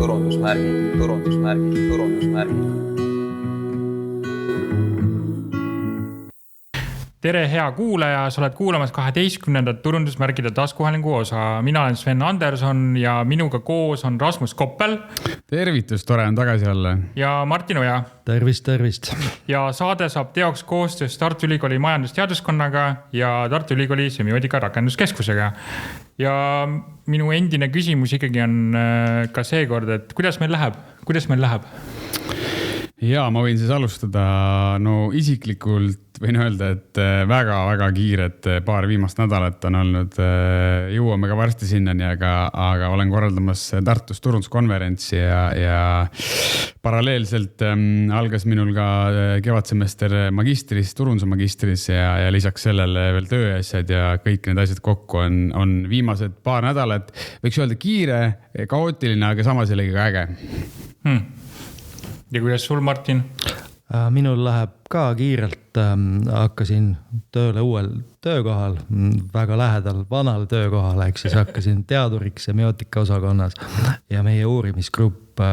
turundusmärgid. Tere hea kuulaja, sa oled kuulamas 12. turundusmärgide taskuhäälingu osa. Mina olen Sven Anderson ja minuga koos on Rasmus Koppel. Tervitus, tore on tagasi olla. Ja Martin Oja. Tervist. Ja saade saab teoks koostöös Tartu Ülikooli majandusteaduskonnaga ja Tartu Ülikooli semiootika rakenduskeskusega. Ja minu endine küsimus ikkagi on ka seekord, et kuidas meil läheb? Ja ma võin siis alustada, isiklikult võin öelda, et väga kiired paar viimast nädalat on olnud, jõuame ka varsti sinnani, aga olen korraldamas Tartus turunduskonverentsi ja paralleelselt algas minul ka kevadsemester magistris, turunduse magistris ja lisaks sellele veel tööasjad ja kõik need asjad kokku on viimased paar nädalat, võiks öelda kiire, kaootiline, aga samas jällegi ka äge. Ja kuidas sul, Martin? Minul läheb ka kiirelt, hakkasin tööle uuel töökohal, väga lähedal vanal töökohal, ehk siis hakkasin teaduriks semiootika osakonnas ja meie uurimisgrupp,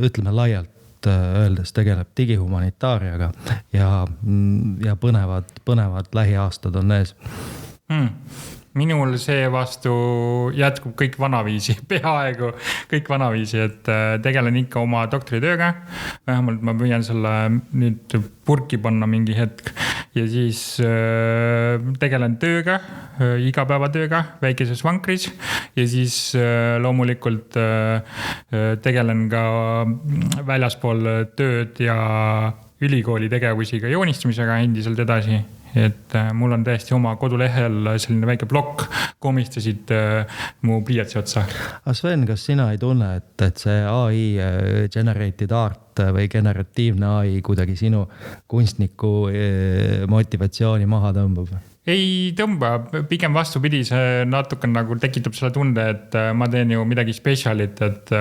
ütleme laialt öeldes, tegeleb digihumanitaariaga ja põnevad lähiaastad on ees. Minul see vastu jätkub kõik vanaviisi, peaaegu kõik vanaviisi, et tegelen ikka oma doktoritööga. Vähemalt ma püüan selle nüüd purki panna mingi hetk ja siis tegelen tööga, igapäevatööga väikeses vankris ja siis loomulikult tegelen ka väljaspool tööd ja ülikooli tegevusi ka joonistamisega endiselt edasi. Et mul on täiesti oma kodulehel selline väike blokk, komistasid mu pliiatsi otsa. Sven, kas sina ei tunne, et see AI generated art või generatiivne AI kuidagi sinu kunstniku motivatsiooni maha tõmbab? Ei tõmba, pigem vastupidi, see natuke nagu tekitab selle tunde, et ma teen ju midagi spetsialit, et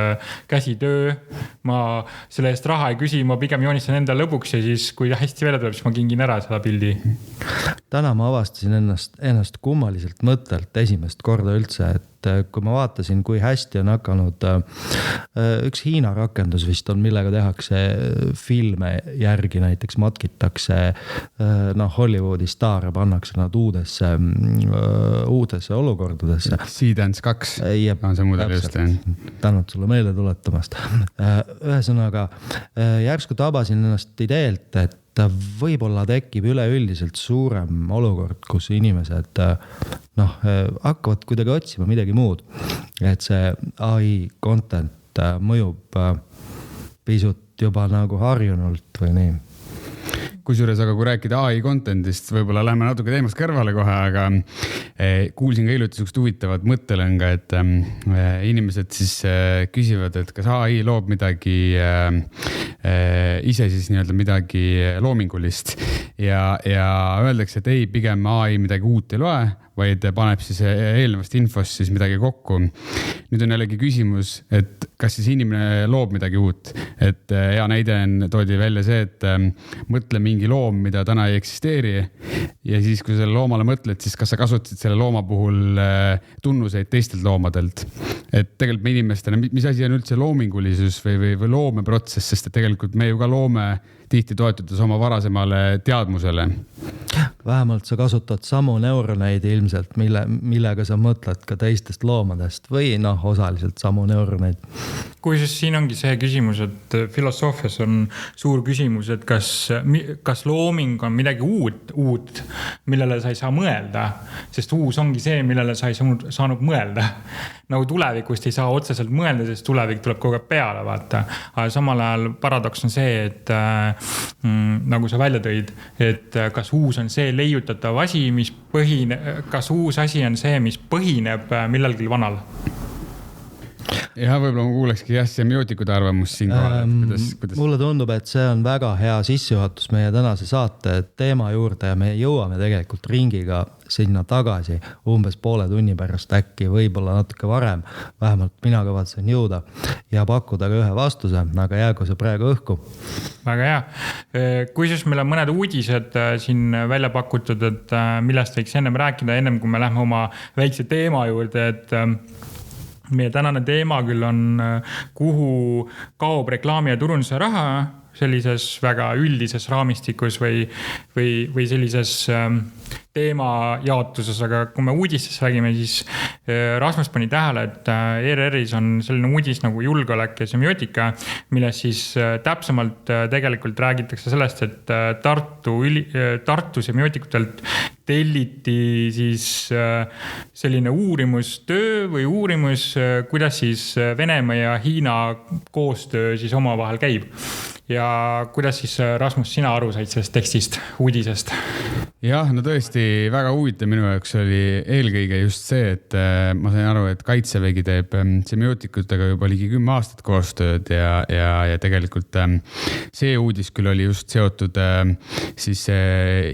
käsitöö, ma selle eest raha ei küsi, ma pigem joonistan enda lõbuks ja siis kui hästi välja tuleb, siis ma kingin ära seda pildi. Täna ma avastasin ennast kummaliselt mõttelt esimest korda üldse, et kui ma vaatasin, kui hästi on hakanud üks Hiina rakendus vist on, millega tehakse filme järgi, näiteks matkitakse Hollywoodi staare, pannakse nad uudesse olukordadesse. Seedance 2 on see mudel just. Tänud sulle meelde tuletamast. Ühesõnaga, järsku tabasin ennast ideelt, et võib-olla tekib üleüldiselt suurem olukord, kus inimesed hakkavad kuidagi otsima midagi muud. Et see AI content mõjub pisut juba nagu harjunult või nii. Kusjuures, aga kui rääkida AI contentist, võib-olla läheme natuke teemast kõrvale kohe, aga kuulsin ka hiljuti sukst huvitavat mõttelõnga, et inimesed siis küsivad, et kas AI loob midagi ise siis nii-öelda midagi loomingulist ja öeldakse, et ei, pigem AI midagi uut ei loe, vaid paneb siis eelnevast infost siis midagi kokku. Nüüd on jällegi küsimus, et kas siis inimene loob midagi uut. Et hea näide toodi välja see, et mõtle mingi loom, mida täna ei eksisteeri ja siis, kui selle loomale mõtled, siis kas sa kasutasid selle looma puhul tunnuseid teistelt loomadelt. Et tegelikult me inimestena, mis asi on üldse loomingulisus või loomeprotsess, sest et tegelikult me ju ka loome tihti toetudes oma varasemale teadmusele. Vähemalt sa kasutad samu neuroneid ilmselt, millega sa mõtled ka teistest loomadest või osaliselt samu neuroneid. Kui siis siin ongi see küsimus, et filosoofias on suur küsimus, et kas looming on midagi uut, millele sa ei saa mõelda, sest uus ongi see, millele sa ei saanud mõelda. Nagu tulevikust ei saa otseselt mõelda, sest tulevik tuleb kogu aeg peale, vaata. Aga samal ajal paradoks on see, et nagu sa välja tõid, et kas uus on see leiutatav asi, kas uus asi on see, mis põhineb millelgi vanal? Ja võib-olla ma kuulekski semiootikute arvamust siin kohal. Mulle tundub, et see on väga hea sissejuhatus meie tänase saate teema juurde ja me jõuame tegelikult ringiga sinna tagasi umbes poole tunni pärast äkki, võib-olla natuke varem, vähemalt mina kavatsen jõuda ja pakkuda ka ühe vastuse, aga jäägu see praegu õhku. Väga hea. Kui siis meil on mõned uudised siin välja pakutud, et millest võiks ennem rääkida, ennem kui me lähme oma väikse teema juurde, et meie tänane teema küll on, kuhu kaob reklaami ja turunduse raha sellises väga üldises raamistikus või sellises teema jaotuses, aga kui me uudistest räägime, siis Rasmus pani tähele, et ERR-is on selline uudis nagu julgeolek ja semiootika, milles siis täpsemalt tegelikult räägitakse sellest, et Tartu semiootikutelt telliti siis selline uurimustöö või uurimus, kuidas siis Venemaa ja Hiina koostöö siis omavahel käib. Ja kuidas siis, Rasmus, sina aru said sellest tekstist, uudisest? Jah, no tõesti väga huvitav minu jaoks oli eelkõige just see, et ma sain aru, et Kaitsevägi teeb semiootikutega juba ligi 10 aastat koostööd ja tegelikult see uudis küll oli just seotud siis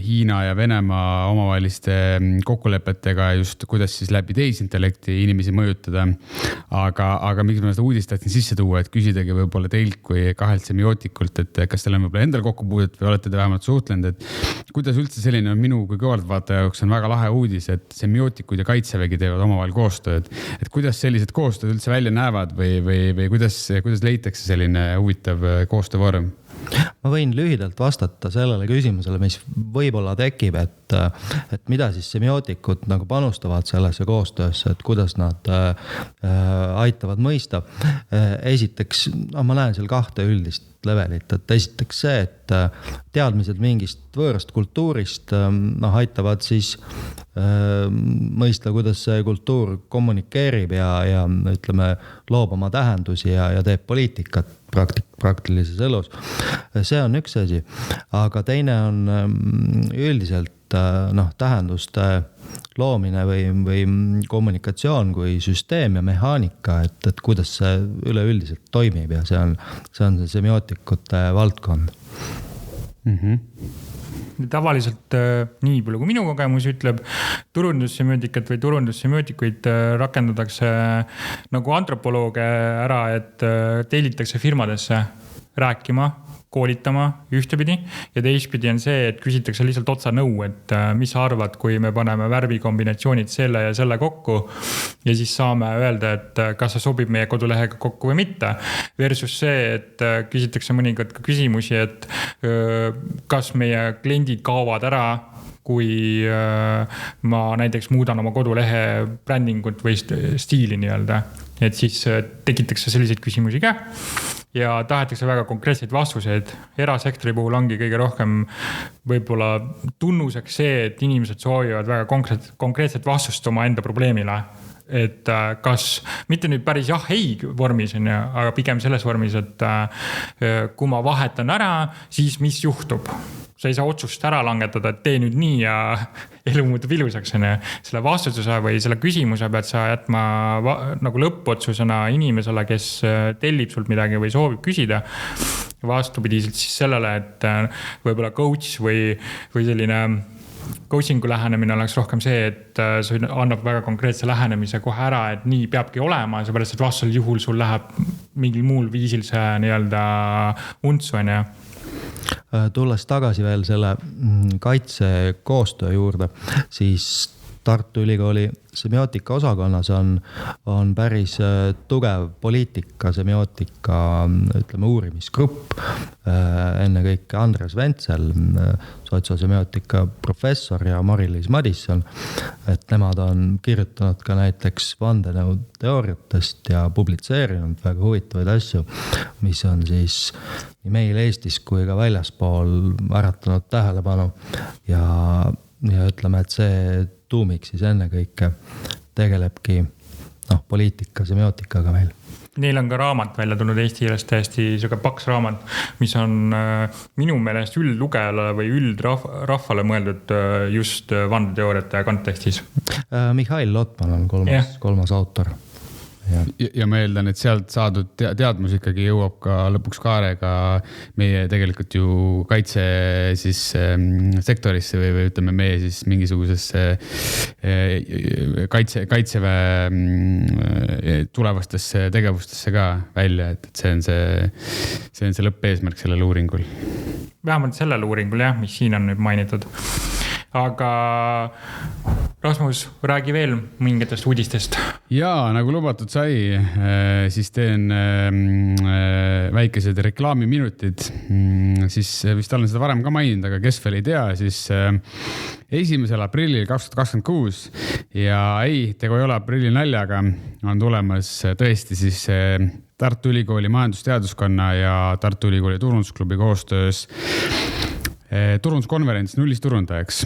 Hiina ja Venemaa omavaheliste kokkulepetega just, kuidas siis läbi tehisintellekti inimesi mõjutada. Aga miks ma seda uudist tahtsin sisse tuua, et küsidagi võib-olla teilt kui kahelt semiootikult, et kas teil on võib-olla endal kokkupuudet või olete te vähemalt suhtlenud, et kuidas üldse selline minu kui kõrvaltvaataja jaoks on väga lahe uudis, et semiootikud ja Kaitsevägi teevad omavahel koostööd. Et kuidas sellised koostööd üldse välja näevad või kuidas leitakse selline huvitav koostöövorm? Ma võin lühidalt vastata sellele küsimusele, mis võib-olla tekib, et mida siis semiootikud nagu panustavad sellesse koostöösse, et kuidas nad aitavad mõista. Esiteks, ma näen seal 2 üldist levelit, et esiteks see, et teadmised mingist võõrast kultuurist aitavad siis mõista, kuidas see kultuur kommunikeerib ja ütleme, loob oma tähendusi ja teeb poliitikat praktilises elus. See on üks asi, aga teine on üldiselt tähenduste loomine või kommunikatsioon kui süsteem ja mehaanika, et kuidas see üleüldiselt toimib ja see on see semiootikute valdkond. Tavaliselt nii palju, kui minu kogemus ütleb, turundussemiootikat või turundussemiootikud rakendatakse nagu antropolooge ära, et tellitakse firmadesse rääkima, koolitama ühtepidi ja teistpidi on see, et küsitakse lihtsalt otsa nõu, et mis sa arvad, kui me paneme värvikombinatsioonid selle ja selle kokku ja siis saame öelda, et kas see sobib meie kodulehega kokku või mitte. Versus see, et küsitakse mõnikord ka küsimusi, et kas meie kliendid kaovad ära, kui ma näiteks muudan oma kodulehe brändingut või stiili nii-öelda. Et siis tekitakse selliseid küsimusi ka ja tahetakse väga konkreetseid vastuseid. Erasektori puhul ongi kõige rohkem võib-olla tunnuseks see, et inimesed soovivad väga konkreetset vastust oma enda probleemile. Et kas, mitte nüüd päris jah-ei vormis, aga pigem selles vormis, et kui ma vahetan ära, siis mis juhtub? Sa ei saa otsust ära langetada, et tee nüüd nii ja elu muutub ilusaks. Selle vastutuse või selle küsimuse pead sa jätma nagu lõppotsusena inimesele, kes tellib sult midagi või soovib küsida. Vastupidiselt siis sellele, et võib-olla coach või selline coachingu lähenemine oleks rohkem see, et see annab väga konkreetse lähenemise kohe ära, et nii peabki olema, seepärast, et vastasel juhul sul läheb mingil muul viisil see nii-öelda untsu. Tulles tagasi veel selle kaitsekoostöö juurde, siis Tartu Ülikooli semiootika osakonnas on päris tugev poliitika, semiootika, ütleme, uurimisgrupp. Enne kõik Andres Ventsel, sotsiosemiotika professor ja Mari-Liis Madisson, et nemad on kirjutanud ka näiteks vandenõuteooriatest ja publitseerinud väga huvitavaid asju, mis on siis nii meil Eestis kui ka väljaspool äratanud tähelepanu ja ütleme, et see tuumik siis enne kõike tegelebki poliitika, semiootikaga meil. Neil on ka raamat välja tulnud eesti keeles täiesti siuke paks raamat, mis on minu meelest üldlugejale või üldrahvale mõeldud just vandeteooriate kontekstis. Mihhail Lotman on kolmas autor. Ja ma eeldan, et sealt saadud teadmus ikkagi jõuab ka lõpuks kaarega meie tegelikult ju kaitse siis sektorisse või ütleme meie siis mingisugusesse kaitseväe tulevastesse tegevustesse ka välja, et see on see lõppeesmärk sellel uuringul. Vähemalt sellel uuringul jah, mis siin on nüüd mainitud. Aga Rasmus, räägi veel mingetest uudistest. Ja nagu lubatud sai, siis teen väikesed reklaamiminutid. Siis vist olen seda varem ka maininud, aga kes veel ei tea, siis 1. aprillil 2026 ja tegu ei ole aprilli naljaga, on tulemas tõesti siis Tartu Ülikooli majandusteaduskonna ja Tartu Ülikooli turundusklubi koostöös turunduskonverents Nullist turundajaks.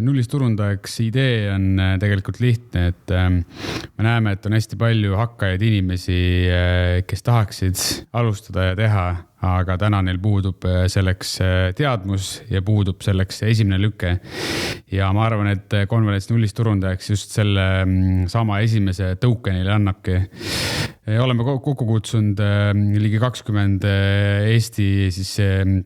Nullist turundajaks idee on tegelikult lihtne, et me näeme, et on hästi palju hakkajaid inimesi, kes tahaksid alustada ja teha, aga täna neil puudub selleks teadmus ja puudub selleks esimene lüke. Ja ma arvan, et konverents Nullist turundajaks just selle sama esimese tõuke neile annabki. Oleme kokku kutsunud ligi 20 Eesti siis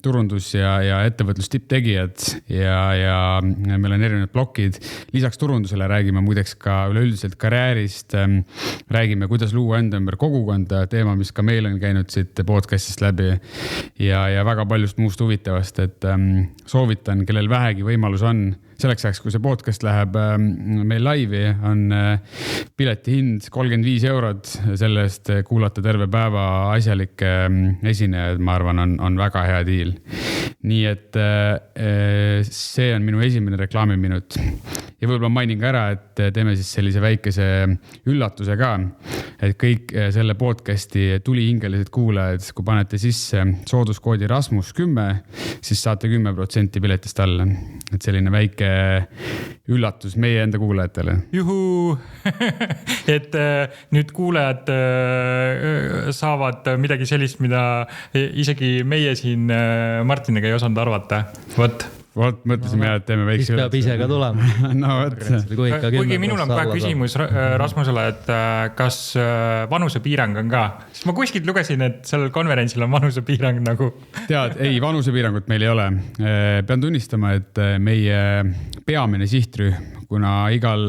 turundus- ja ettevõtlus tipptegijad ja meil on erinevad plokid. Lisaks turundusele räägime muideks ka üleüldiselt karjäärist, räägime, kuidas luua enda ümber kogukonda, teema, mis ka meil on käinud siit podcastist läbi ja väga paljust muust huvitavast, et soovitan, kellel vähegi võimalus on. Selleks ajaks, kui see podcast läheb meil laivi, on pileti hind 35 €, selle eest kuulata terve päeva asjalikke esinejaid, ma arvan, on väga hea diil. Nii et see on minu esimene reklaamiminut. Ja võib-olla mainin ka ära, et teeme siis sellise väikese üllatuse ka, et kõik selle podcasti tulihingelised kuulajad, kui panete sisse sooduskoodi Rasmus10, siis saate 10% piletist alla. Et selline väike üllatus meie enda kuulajatele. Juhu! Et nüüd kuulajad saavad midagi sellist, mida isegi meie siin Martiniga ei osanud arvata. Vot, mõtlesime et teeme väikse siis peab ise ka tulema. No võt. Kuigi minul on praegu küsimus Rasmusele, et kas vanusepiirang on ka? Siis ma kuskilt lugesin, et sellel konverentsil on vanusepiirang nagu. Tead, vanusepiirangut meil ei ole. Pean tunnistama, et meie peamine sihtrühm, kuna igal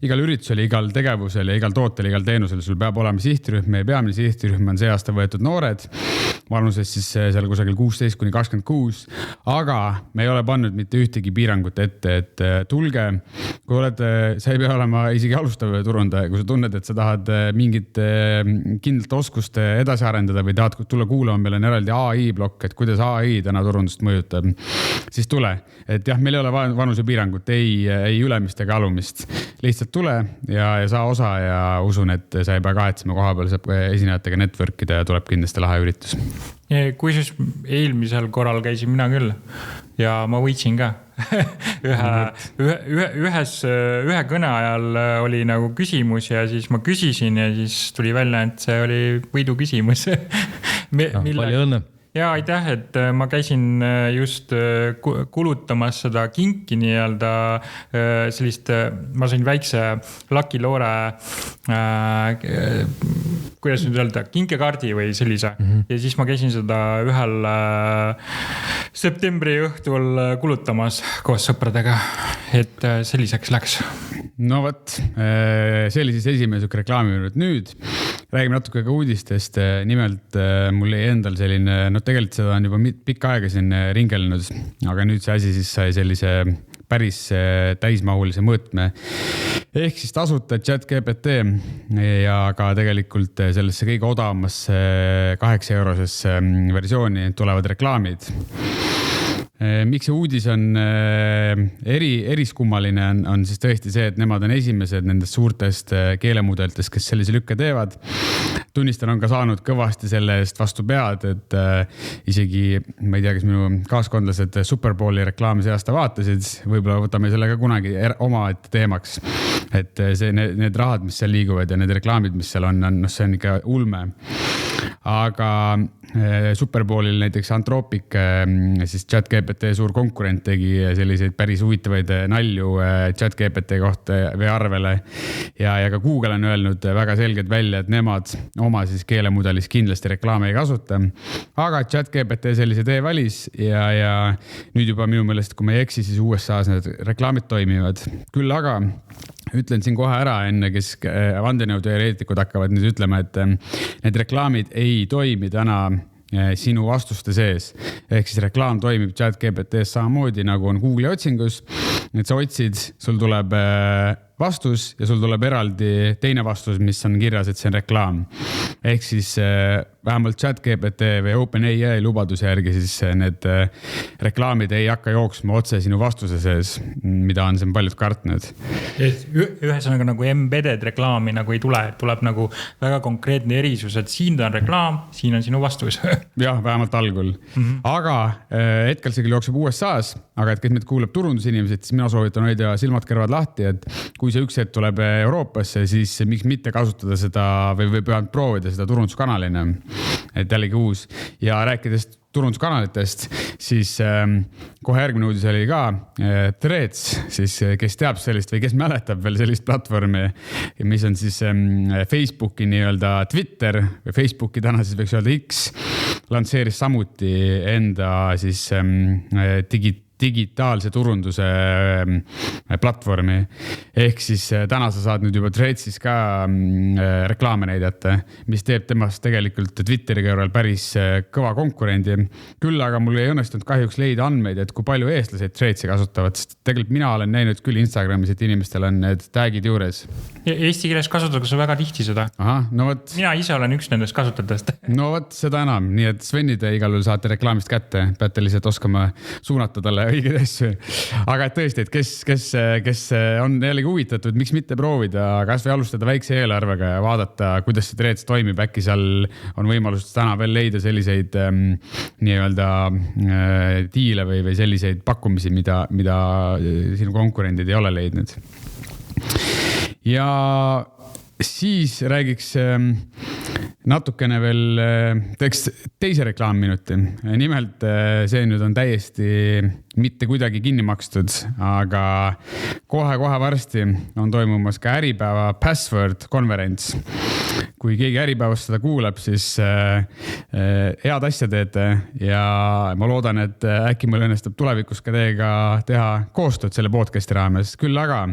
üritusel, igal tegevusel ja igal tootel, igal teenusel sul peab olema sihtrühm. Meie peamine sihtrühm on see aasta võetud noored, vanuses siis seal kusagil 16–26, aga me ei ole pannud mitte ühtegi piirangut ette, et tulge, kui sa ei pea olema isegi alustav turundaja, kui sa tunned, et sa tahad mingit kindlat oskust edasi arendada või tahad tulla kuulama, meil on eraldi AI-blokk, et kuidas AI täna turundust mõjutab, siis tule. Et jah, meil ei ole vanusepiirangut, ei ülemist ega alumist. Lihtsalt tule ja saa osa ja usun, et sa ei pea kahetsema koha peal, saab esinejatega networkida ja tuleb kindlasti lahe üritus. Kui siis eelmisel korral käisin mina küll ja ma võitsin ka. ühe kõne ajal oli nagu küsimus ja siis ma küsisin ja siis tuli välja, et see oli võidu küsimus. Palju õnne. Ja aitäh, et ma käisin just kulutamas seda kinki nii-öelda sellist, ma sain väikse Lucky Loore, kuidas nüüd öelda, kinkekaardi või sellise. Ja siis ma käisin seda ühel septembri õhtul kulutamas koos sõpradega, et selliseks läks. No võt, see oli siis esimene suke reklaamiminut. Nüüd räägime natuke ka uudistest. Nimelt mul jäi endal selline, tegelikult seda on juba pikka aega siin ringelnud, aga nüüd see asi siis sai sellise päris täismahulise mõõtme. Ehk siis tasuta ChatGPT ja ka tegelikult sellesse kõige odavamasse 8 eurosesse versiooni tulevad reklaamid. Miks see uudis on eriskummaline on siis tõesti see, et nemad on esimesed nendest suurtest keelemudelitest, kes sellise lükke teevad. Tunnistan on ka saanud kõvasti selle eest vastu pead, et isegi, ma ei tea, kes minu kaaskondlased Superbowli reklaami see aasta vaatasid, võib-olla võtame selle ka kunagi oma teemaks. Et need rahad, mis seal liiguvad ja need reklaamid, mis seal on, see on ikka ulme. Aga Superbowlil näiteks Anthropic, siis ChatGPT suur konkurent tegi selliseid päris huvitavaid nalju ChatGPT kohta või arvele. Ja ka Google on öelnud väga selgelt välja, et nemad oma siis keelemudelis kindlasti reklaame ei kasuta. Aga ChatGPT sellise tee valis ja nüüd juba minu meelest, kui ma ei eksi, siis USA's need reklaamid toimivad. Küll aga ütlen siin kohe ära enne, kes vandenõuteoreetikud hakkavad nüüd ütlema, et need reklaamid ei toimi täna sinu vastuste sees. Ehk siis reklaam toimib ChatGPT-s samamoodi nagu on Google'i otsingus. Et sa otsid, sul tuleb vastus ja sul tuleb eraldi teine vastus, mis on kirjas, et see on reklaam. Ehk siis vähemalt ChatGPT või OpenAI lubaduse järgi siis need reklaamid ei hakka jooksma otse sinu vastuse sees, mida on siin paljud kartnud. Ühesõnaga nagu embedded reklaami nagu ei tule, tuleb nagu väga konkreetne erisus, et siin on reklaam, siin on sinu vastus. Jah, vähemalt algul. Aga hetkel see küll jookseb USA-s, aga et kes meid kuulab turundusinimesed, siis mina soovitan hoida silmad kõrvad lahti, et kui see üks hetk tuleb Euroopasse, siis miks mitte kasutada seda või peab proovida seda turunduskanalina, et jällegi uus. Ja rääkides turunduskanalitest, siis kohe järgmine uudis oli ka Threads, siis kes teab sellist või kes mäletab veel sellist platvormi, mis on siis Facebooki nii-öelda Twitter või Facebooki täna siis võiks öelda X, lansseeris samuti enda siis digitaalse turunduse platvormi. Ehk siis täna sa saad nüüd juba Threadsis ka reklaame näidata, mis teeb temast tegelikult Twitteri kõrval päris kõva konkurendi. Küll aga mul ei õnnestunud kahjuks leida andmeid, et kui palju eestlased Threadsi kasutavad, sest tegelikult mina olen näinud küll Instagramis, et inimestel on need tagid juures. Eesti keeles kasutatakse väga tihti seda. Aha, no võt. Mina ise olen üks nendest kasutajatest. No võt, seda enam. Nii et Svenide igal juhul saate reklaamist kätte. Peate lihtsalt oskama suunata talle õigeid asju. Aga et tõesti, et kes on jällegi huvitatud, miks mitte proovida, kas või alustada väikse eelarvega ja vaadata, kuidas see Threads toimib. Äkki seal on võimalus täna veel leida selliseid nii-öelda diile või selliseid pakkumisi, mida sinu konkurendid ei ole leidnud. Ja siis räägiks natukene veel teeks teise reklaamminuti. Nimelt see nüüd on täiesti mitte kuidagi kinni makstud, aga kohe varsti on toimumas ka Äripäeva Password konverents. Kui keegi Äripäevast seda kuulab, siis head asja teete ja ma loodan, et äkki meil õnnestub tulevikus ka teiega teha koostööd selle podcasti raames. Küll aga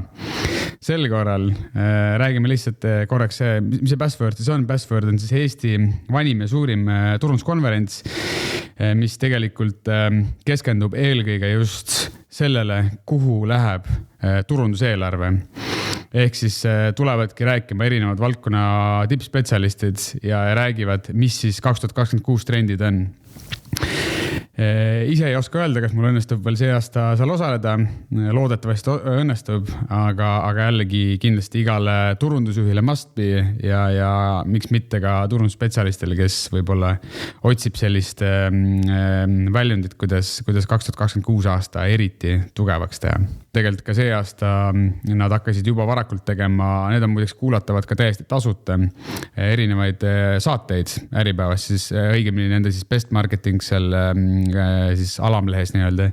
sel korral räägime lihtsalt korraks, mis see Password siis on. Password on siis Eesti vanim ja suurim turunduskonverents, mis tegelikult keskendub eelkõige just sellele, kuhu läheb turunduseelarve. Ehk siis tulevadki rääkima erinevad valdkonna tippspetsialistid ja räägivad, mis siis 2026 trendid on. Ise ei oska öelda, kas mul õnnestub veel see aasta seal osaleda. Loodetavasti õnnestub, aga jällegi kindlasti igale turundusjuhile must be ja miks mitte ka turundusspetsialistile, kes võib-olla otsib sellist väljundit, kuidas 2026 aasta eriti tugevaks teha. Tegelikult ka see aasta nad hakkasid juba varakult tegema, need on muideks kuulatavad ka täiesti tasuta erinevaid saateid Äripäevas, siis õigemini nende siis best marketing seal siis alamlehes nii-öelda.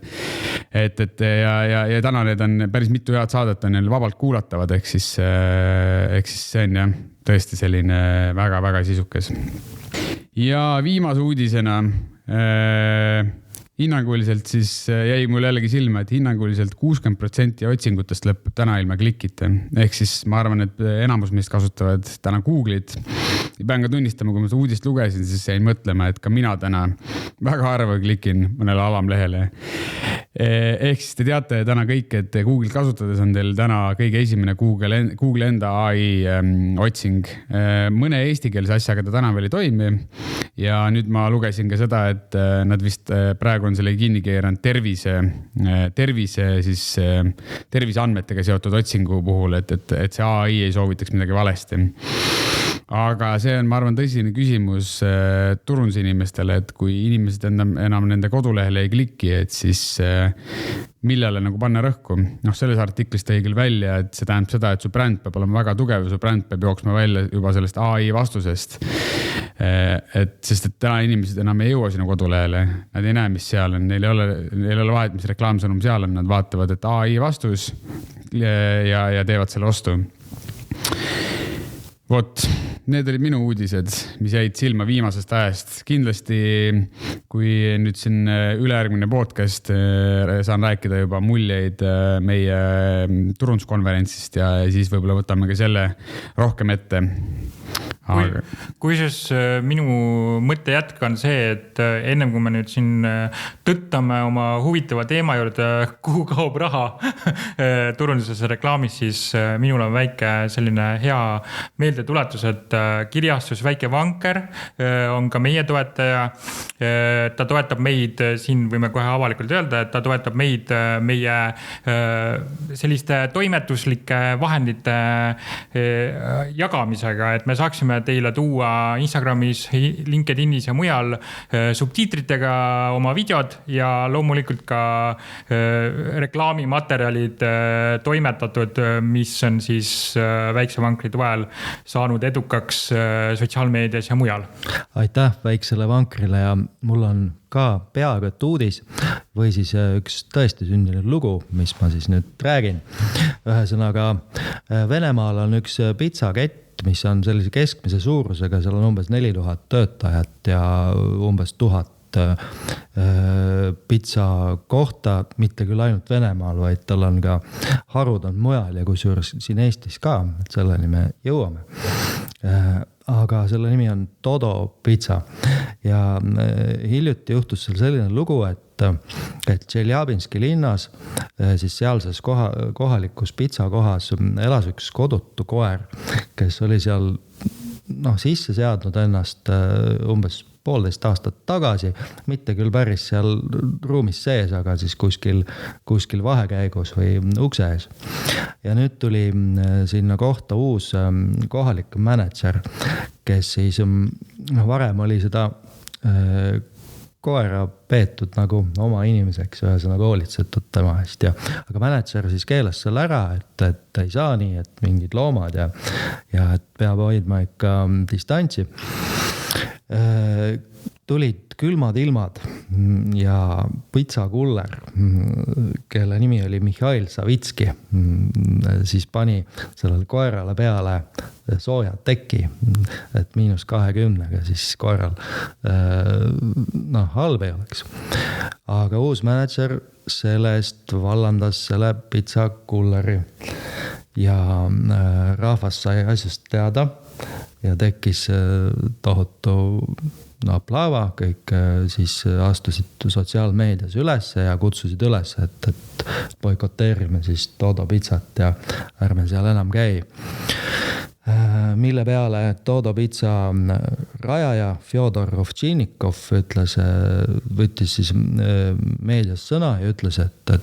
Ja täna need on päris mitu head saadet on neil vabalt kuulatavad, ehk siis see on jah, tõesti selline väga sisukas. Ja viimase uudisena hinnanguliselt siis jäi mul jällegi silma, et hinnanguliselt 60% otsingutest lõpeb täna ilma klikita. Ehk siis ma arvan, et enamus meist kasutavad täna Google'it. Ja pean ka tunnistama, kui ma seda uudist lugesin, siis jäin mõtlema, et ka mina täna väga harva klikin mõnele alamlehele. Ehk siis te teate täna kõik, et Google kasutades on teil täna kõige esimene Google enda AI otsing. Mõne eestikeelse asjaga ta täna veel ei toimi. Ja nüüd ma lugesin ka seda, et nad vist praegu on selle kinni keeranud terviseandmetega seotud otsingu puhul, et see AI ei soovitaks midagi valesti. Aga see on, ma arvan, tõsine küsimus turundusinimestele, et kui inimesed enam nende kodulehele ei kliki, et siis millele nagu panna rõhku. Selles artiklis tõi küll välja, et see tähendab seda, et su bränd peab olema väga tugev ja su bränd peab jooksma välja juba sellest AI vastusest. Sest et täna inimesed enam ei jõua sinu kodulehele, nad ei näe, mis seal on, neil ei ole vahet, mis reklaamsõnum seal on, nad vaatavad, et AI vastus ja teevad selle ostu. Vot, need olid minu uudised, mis jäid silma viimasest ajast. Kindlasti, kui nüüd siin ülejärgmine podcast saan rääkida juba muljeid meie turunduskonverentsist ja siis võib-olla võtame ka selle rohkem ette. Kusjuures minu mõtte jätk on see, et ennem kui me nüüd siin tõttame oma huvitava teema juurde, kuhu kaob raha turunduses ja reklaamis, siis minul on väike selline hea meeldetuletus, et kirjastus Väike Vanker on ka meie toetaja. Ta toetab meid, siin võime kohe avalikult öelda, et ta toetab meid meie selliste toimetuslike vahendite jagamisega, et me saaksime teile tuua Instagramis, LinkedInis ja mujal subtiitritega oma videod ja loomulikult ka reklaamimaterjalid toimetatud, mis on siis Väikse Vankri toel saanud edukaks sotsiaalmeedias ja mujal. Aitäh Väiksele Vankrile ja mul on ka peaaegu et uudis või siis üks tõesti sündinud lugu, mis ma siis nüüd räägin. Ühesõnaga, Venemaal on üks pizzakett, mis on sellise keskmise suurusega, seal on umbes 4000 töötajat ja umbes 1000 pitsa kohta, mitte küll ainult Venemaal, vaid tal on ka harud on mujal ja kusjuures siin Eestis ka, et selleni me jõuame. Aga selle nimi on Dodo Pizza ja hiljuti juhtus seal selline lugu, et Tšeljabinski linnas, siis sealses kohalikus pitsakohas elas üks kodutu koer, kes oli seal sisse seadnud ennast umbes 1,5 aastat tagasi, mitte küll päris seal ruumis sees, aga siis kuskil vahekäigus või ukse ees. Ja nüüd tuli sinna kohta uus kohalik mänedžer, kes siis varem oli seda koera peetud nagu oma inimeseks, ühesõnaga hoolitsetud tema eest. Aga mänedžer siis keelas selle ära, et ei saa nii, et mingid loomad ja et peab hoidma ikka distantsi. Tulid külmad ilmad ja pitsakuller, kelle nimi oli Mihhail Savitski, siis pani sellele koerale peale soojad teki, et -20, siis koeral halb ei oleks. Aga uus mänedžer sellest vallandas selle pitsakulleri ja rahvas sai asjast teada ja tekkis tohutu aplaava, kõik siis astusid sotsiaalmeedias üles ja kutsusid üles, et boikoteerime siis Dodo Pizzat ja ärme seal enam käi. Mille peale Dodo Pizza rajaja Fjodor Ovtšinikov võttis siis meedias sõna ja ütles, et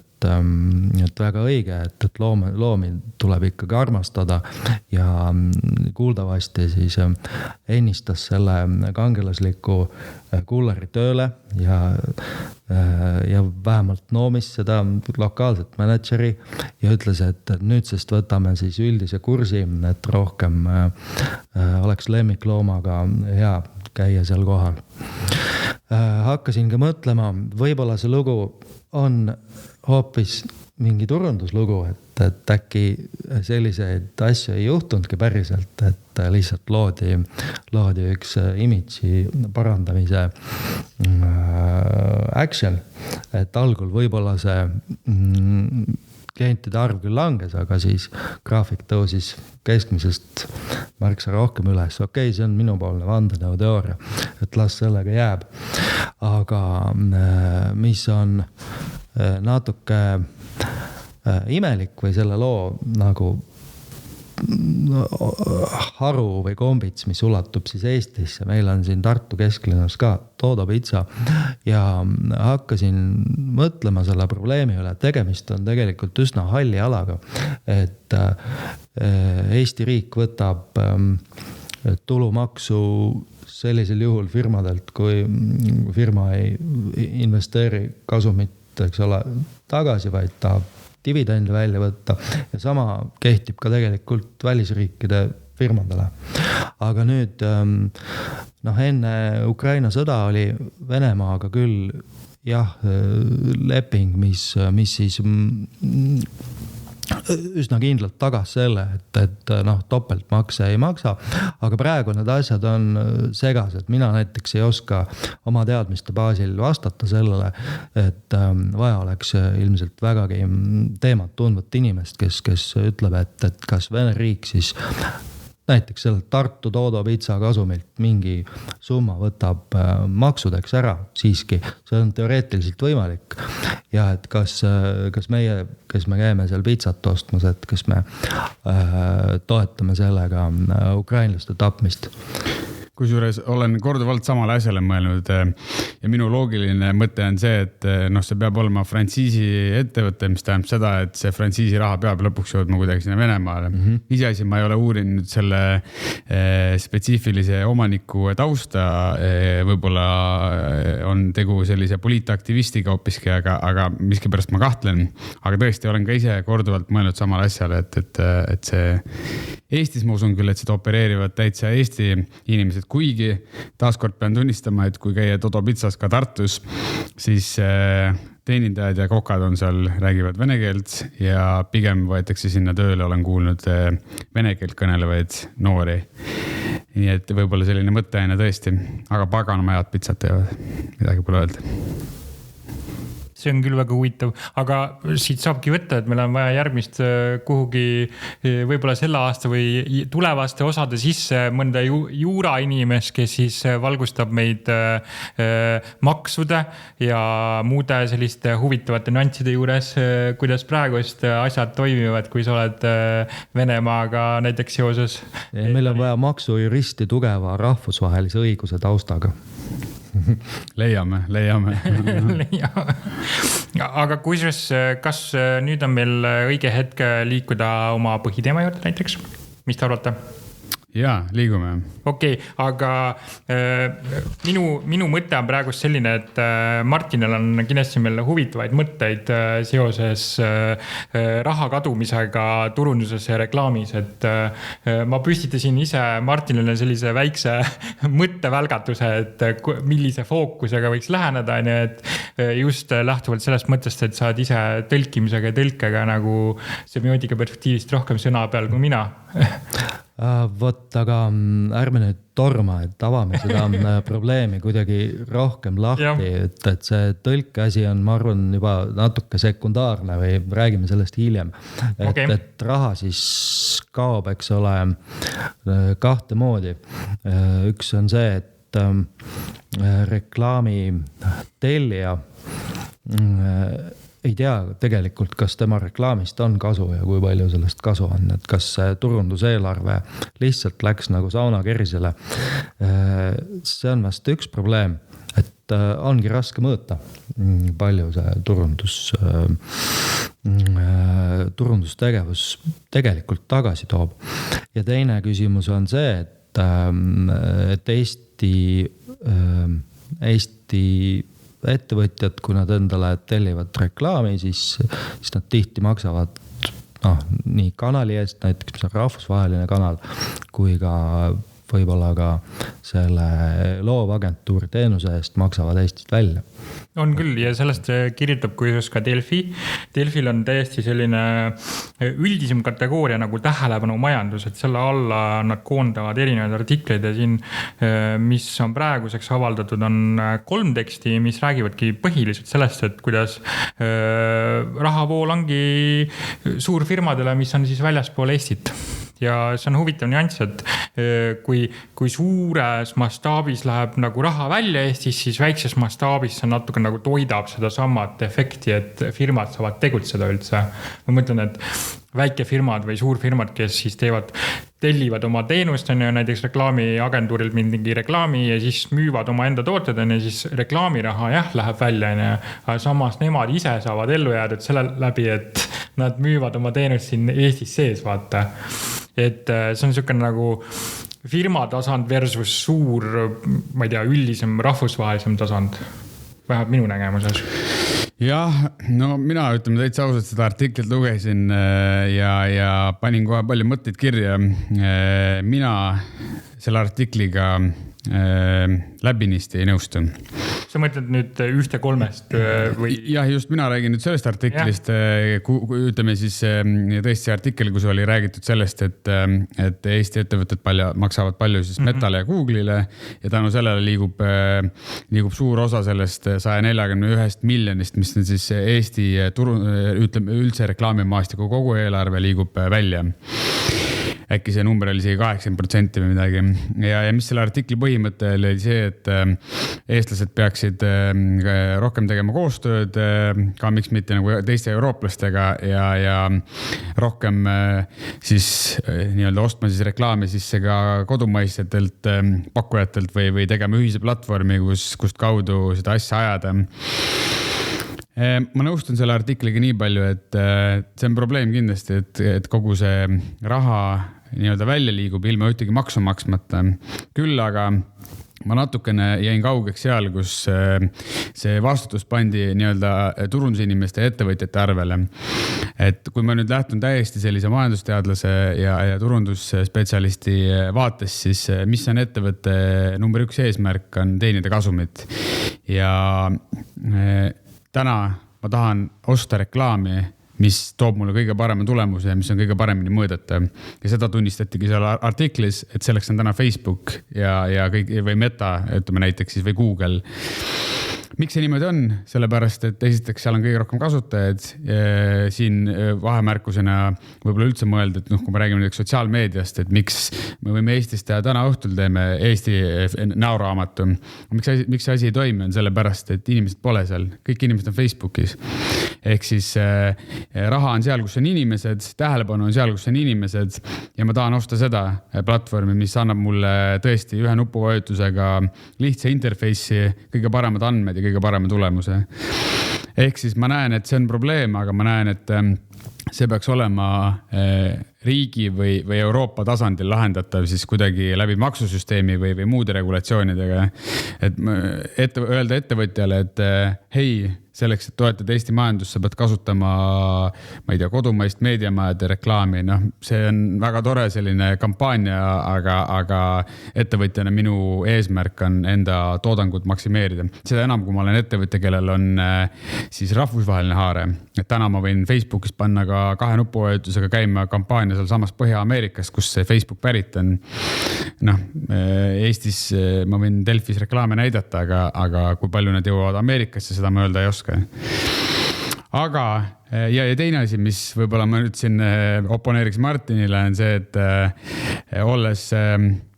väga õige, et loomi tuleb ikkagi armastada ja kuuldavasti siis ennistas selle kangelasliku kulleri tööle ja vähemalt noomis seda lokaalset mänedžeri ja ütles, et nüüdsest võtame siis üldise kursi, et rohkem oleks lemmikloomaga hea käia seal kohal. Hakkasin ka mõtlema, võib-olla see lugu on hoopis mingi turunduslugu, et äkki selliseid asju ei juhtunudki päriselt, et lihtsalt loodi üks imidži parandamise action, et algul võib-olla see klientide arv küll langes, aga siis graafik tõusis keskmisest märksa rohkem üles. Okei, see on minupoolne vandenõuteooria, et las sellega jääb. Aga mis on natuke imelik või selle loo nagu haru või kombits, mis ulatub siis Eestisse. Meil on siin Tartu kesklinnas ka Dodo Pizza ja hakkasin mõtlema selle probleemi üle, et tegemist on tegelikult üsna halli alaga, et Eesti riik võtab tulumaksu sellisel juhul firmadelt, kui firma ei investeeri kasumit, eks ole, tagasi, vaid tahab dividende välja võtta ja sama kehtib ka tegelikult välisriikide firmadele. Aga nüüd enne Ukraina sõda oli Venemaaga küll leping, mis siis üsna kindlalt tagas selle, et topeltmakse ei maksa, aga praegu need asjad on segased. Mina näiteks ei oska oma teadmiste baasil vastata sellele, et vaja oleks ilmselt vägagi teemat tundvat inimest, kes ütleb, et kas Vene riik siis näiteks sellelt Tartu Dodo pitsa kasumilt mingi summa võtab maksudeks ära siiski, see on teoreetiliselt võimalik. Ja et kas meie, kes me käime seal pitsat ostmas, et kas me toetame sellega ukrainlaste tapmist. Kusjuures olen korduvalt samale asjale mõelnud ja minu loogiline mõte on see, et see peab olema frantsiisi ettevõte, mis tähendab seda, et see frantsiisi raha peab lõpuks jõudma kuidagi sinna Venemaale. Iseasi ma ei ole uurinud selle spetsiifilise omaniku tausta, võib-olla on tegu sellise poliitaktivistiga hoopiski, aga miskipärast ma kahtlen. Aga tõesti olen ka ise korduvalt mõelnud samale asjale, et see Eestis ma usun küll, et seda opereerivad täitsa Eesti inimesed, kuigi taaskord pean tunnistama, et kui käia Dodo pitsas ka Tartus, siis teenindajad ja kokad on seal, räägivad vene keelt ja pigem võetakse sinna tööle, olen kuulnud vene keelt kõnelevaid noori. Nii et võib-olla selline mõtteaine tõesti, aga paganama head pitsat teevad, midagi pole öelda. See on küll väga huvitav, aga siit saabki võtta, et meil on vaja järgmist kuhugi võib-olla selle aasta või tulevaste osade sisse mõnda juura inimest, kes siis valgustab meid maksude ja muude selliste huvitavate nüansside juures, kuidas praegust asjad toimivad, kui sa oled Venemaaga näiteks seoses. Meil on vaja maksujuristi tugeva rahvusvahelise õiguse taustaga. Leiame. Aga kas nüüd on meil õige hetk liikuda oma põhiteema juurde näiteks? Mis te arvate? Jaa, liigume. Okei, aga minu mõte on praegu selline, et Martinil on kindlasti meil huvitavaid mõtteid seoses raha kadumisega turunduses ja reklaamis, et ma püstitasin ise Martinile sellise väikse mõttevälgatuse, et millise fookusega võiks läheneda, et just lähtuvalt sellest mõttest, et sa oled ise tõlkimisega ja tõlkega nagu semiootika perspektiivist rohkem sõna peal kui mina. Vot, aga ärme nüüd torma, et avame seda probleemi kuidagi rohkem lahti, et see tõlke asi on, ma arvan, juba natuke sekundaarne või räägime sellest hiljem. Et raha siis kaob, eks ole, kahte moodi. Üks on see, et reklaami tellija ei tea tegelikult, kas tema reklaamist on kasu ja kui palju sellest kasu on, et kas turunduseelarve lihtsalt läks nagu sauna kerisele. See on vast üks probleem, et ongi raske mõõta, palju see turundustegevus tegelikult tagasi toob. Ja teine küsimus on see, et Eesti ettevõtjad, kui nad endale tellivad reklaami, siis nad tihti maksavad nii kanali eest, näiteks mis on rahvusvaheline kanal, kui ka võib-olla ka selle loovagentuuri teenuse eest maksavad Eestist välja. On küll ja sellest kirjutab kuidas ka Delfi. Delfil on täiesti selline üldisem kategooria nagu tähelepanu majandus, et selle alla nad koondavad erinevaid artikleid ja siin, mis on praeguseks avaldatud, on 3 teksti, mis räägivadki põhiliselt sellest, et kuidas rahavool ongi suurfirmadele, mis on siis väljaspool Eestit. Ja see on huvitav nüanss, et kui suures mastaabis läheb nagu raha välja Eestis, siis väikses mastaabis see natuke nagu toidab seda samat efekti, et firmad saavad tegutseda üldse. Ma mõtlen, et väikefirmad või suurfirmad, kes siis tellivad oma teenust, näiteks reklaamiagentuurilt mingi reklaami ja siis müüvad oma enda tooted, ja siis reklaamiraha läheb välja, aga samas nemad ise saavad ellu jääda selle läbi, et nad müüvad oma teenust siin Eestis sees, vaata. Et see on selline nagu firma tasand versus suur, ma ei tea, üldisem rahvusvahelisem tasand. Vähemalt minu nägemuses. Jah, no mina ütleme täitsa ausalt seda artiklit lugesin ja panin kohe palju mõtteid kirja. Mina selle artikliga läbinisti ei nõustu. Sa mõtled nüüd 1-3 või? Jah, just mina räägin nüüd sellest artiklist, ütleme siis tõesti artikkel, kus oli räägitud sellest, et Eesti ettevõtted maksavad palju siis Metale ja Google'ile ja tänu sellele liigub suur osa sellest 141 miljonist, mis on siis Eesti ütleme üldse reklaamimaastiku kogu eelarve liigub välja. äkki see number oli isegi 80% või midagi. Ja mis selle artikli põhimõte oli see, et eestlased peaksid rohkem tegema koostööd, ka miks mitte nagu teiste eurooplastega ja rohkem siis nii-öelda ostma siis reklaami sisse ka kodumaistelt pakkujatelt või tegema ühise platvormi, kust kaudu seda asja ajada. Ma nõustun selle artikliga nii palju, et see on probleem kindlasti, et kogu see raha nii-öelda välja liigub ilma ühtegi maksu maksmata. Küll aga ma natukene jäin kaugeks seal, kus see vastutus pandi nii-öelda turundusinimeste ja ettevõtjate arvele. Et kui ma nüüd lähtun täiesti sellise majandusteadlase ja turundusspetsialisti vaates, siis mis on ettevõtte number 1 eesmärk on teenida kasumit. Ja täna ma tahan osta reklaami, mis toob mulle kõige parema tulemuse ja mis on kõige paremini mõõdetav. Ja seda tunnistatigi seal artiklis, et selleks on täna Facebook ja kõik, või Meta, ütleme näiteks siis, või Google. Miks see niimoodi on? Sellepärast, et esiteks seal on kõige rohkem kasutajaid. Siin vahemärkusena võib-olla üldse mõelda, et kui me räägime näiteks sotsiaalmeediast, et miks me võime Eestis teha täna õhtul teeme Eesti näoraamatu. Miks see asi ei toimi on sellepärast, et inimesed pole seal. Kõik inimesed on Facebookis. Ehk siis raha on seal, kus on inimesed, tähelepanu on seal, kus on inimesed ja ma tahan osta seda platvormi, mis annab mulle tõesti ühe nupuvajutusega lihtsa interface'i, kõige paremad andmed ja kõige parema tulemuse. Ehk siis ma näen, et see on probleem, aga ma näen, et see peaks olema riigi või Euroopa tasandil lahendatav siis kuidagi läbi maksusüsteemi või muude regulatsioonidega. Et öelda ettevõtjale, et hei, selleks, et toetada Eesti majandus, sa pead kasutama, ma ei tea, kodumaist meediamajade reklaami. See on väga tore selline kampaania, aga ettevõtjana minu eesmärk on enda toodangut maksimeerida. Seda enam, kui ma olen ettevõtja, kellel on siis rahvusvaheline haare. Et täna ma võin Facebookis panna ka 2 nupuvajutusega käima kampaania seal samas Põhja-Ameerikas, kus see Facebook pärit on. Eestis ma võin Delfis reklaame näidata, aga kui palju nad jõuavad Ameerikasse, seda ma öelda ei oska. Aga ja teine asi, mis võib-olla ma nüüd siin oponeeriks Martinile, on see, et olles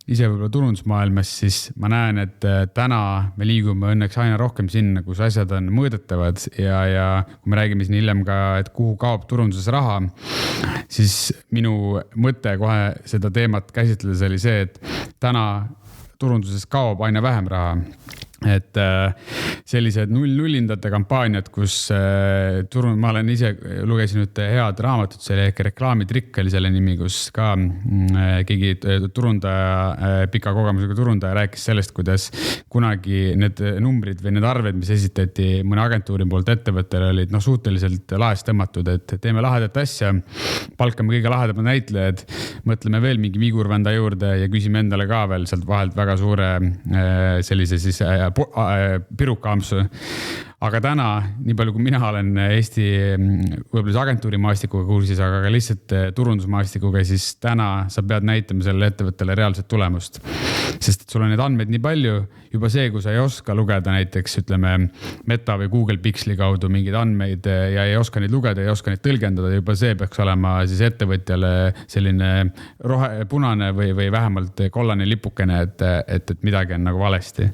ise võib-olla turundusmaailmas, siis ma näen, et täna me liigume õnneks aina rohkem sinna, kus asjad on mõõdetavad ja kui me räägime siin hiljem ka, et kuhu kaob turunduses raha, siis minu mõte kohe seda teemat käsitledes oli see, et täna turunduses kaob aina vähem raha. Et sellised nullindate kampaaniad, kus ma olen ise lugesin nüüd head raamatut, see ehk reklaamitrikk oli selle nimi, kus ka keegi turundaja, pika kogemusega turundaja rääkis sellest, kuidas kunagi need numbrid või need arved, mis esitati mõne agentuuri poolt ettevõttele, olid suhteliselt laest tõmmatud, et teeme lahedat asja, palkame kõige lahedamad näitlejad, mõtleme veel mingi vigurvända juurde ja küsime endale ka veel sealt vahelt väga suure sellise siis pirukaamsu. Aga täna, nii palju kui mina olen Eesti võib-olla agentuurimaastikuga kursis, aga ka lihtsalt turundusmaastikuga, siis täna sa pead näitama sellele ettevõttele reaalset tulemust. Sest sul on need andmed nii palju, juba see, kui sa ei oska lugeda näiteks, ütleme, Meta või Google Pixeli kaudu mingeid andmeid ja ei oska neid lugeda, ei oska neid tõlgendada, juba see peaks olema siis ettevõtjale selline punane või vähemalt kollane lipukene, et midagi on nagu valesti.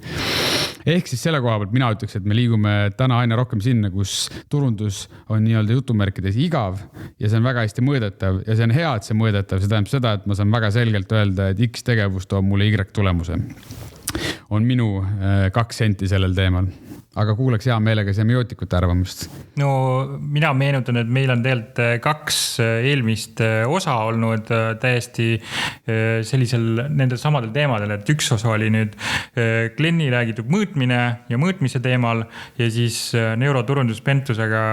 Ehk siis selle koha pealt mina ütleks, et me liigume täna aina rohkem sinna, kus turundus on nii-öelda jutumärkides igav ja see on väga hästi mõõdetav ja see on hea, et see mõõdetav. See tähendab seda, et ma saan väga selgelt öelda, et X tegevus toob mulle Y tulemuse. On minu 2 senti sellel teemal. Aga kuuleks hea meelega semiootikute arvamust. No mina meenutan, et meil on tegelikult 2 eelmist osa olnud täiesti sellisel nendel samadel teemadel, et üks osa oli nüüd Glenni räägitud mõõtmine ja mõõtmise teemal ja siis neuroturundus Pentusega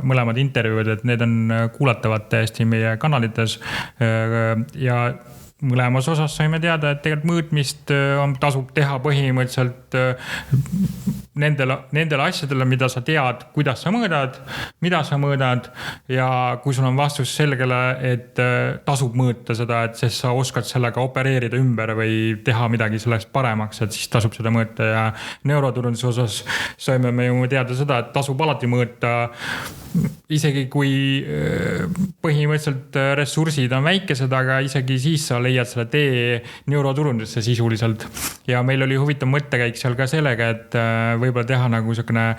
mõlemad intervjuud, et need on kuulatavad täiesti meie kanalites ja mõlemas osas saime teada, et tegelikult mõõtmist tasub teha põhimõtteliselt nendele asjadele, mida sa tead, kuidas sa mõõdad, mida sa mõõdad ja kui sul on vastus selgele, et tasub mõõta seda, et sest sa oskad sellega opereerida ümber või teha midagi sellest paremaks, et siis tasub seda mõõta ja neuroturunduse osas saime me ju teada seda, et tasub alati mõõta, isegi kui põhimõtteliselt ressursid on väikesed, aga isegi siis sa leiad selle tee neuroturundusse sisuliselt ja meil oli huvitav mõttekäik seal ka sellega, et võib-olla teha nagu selline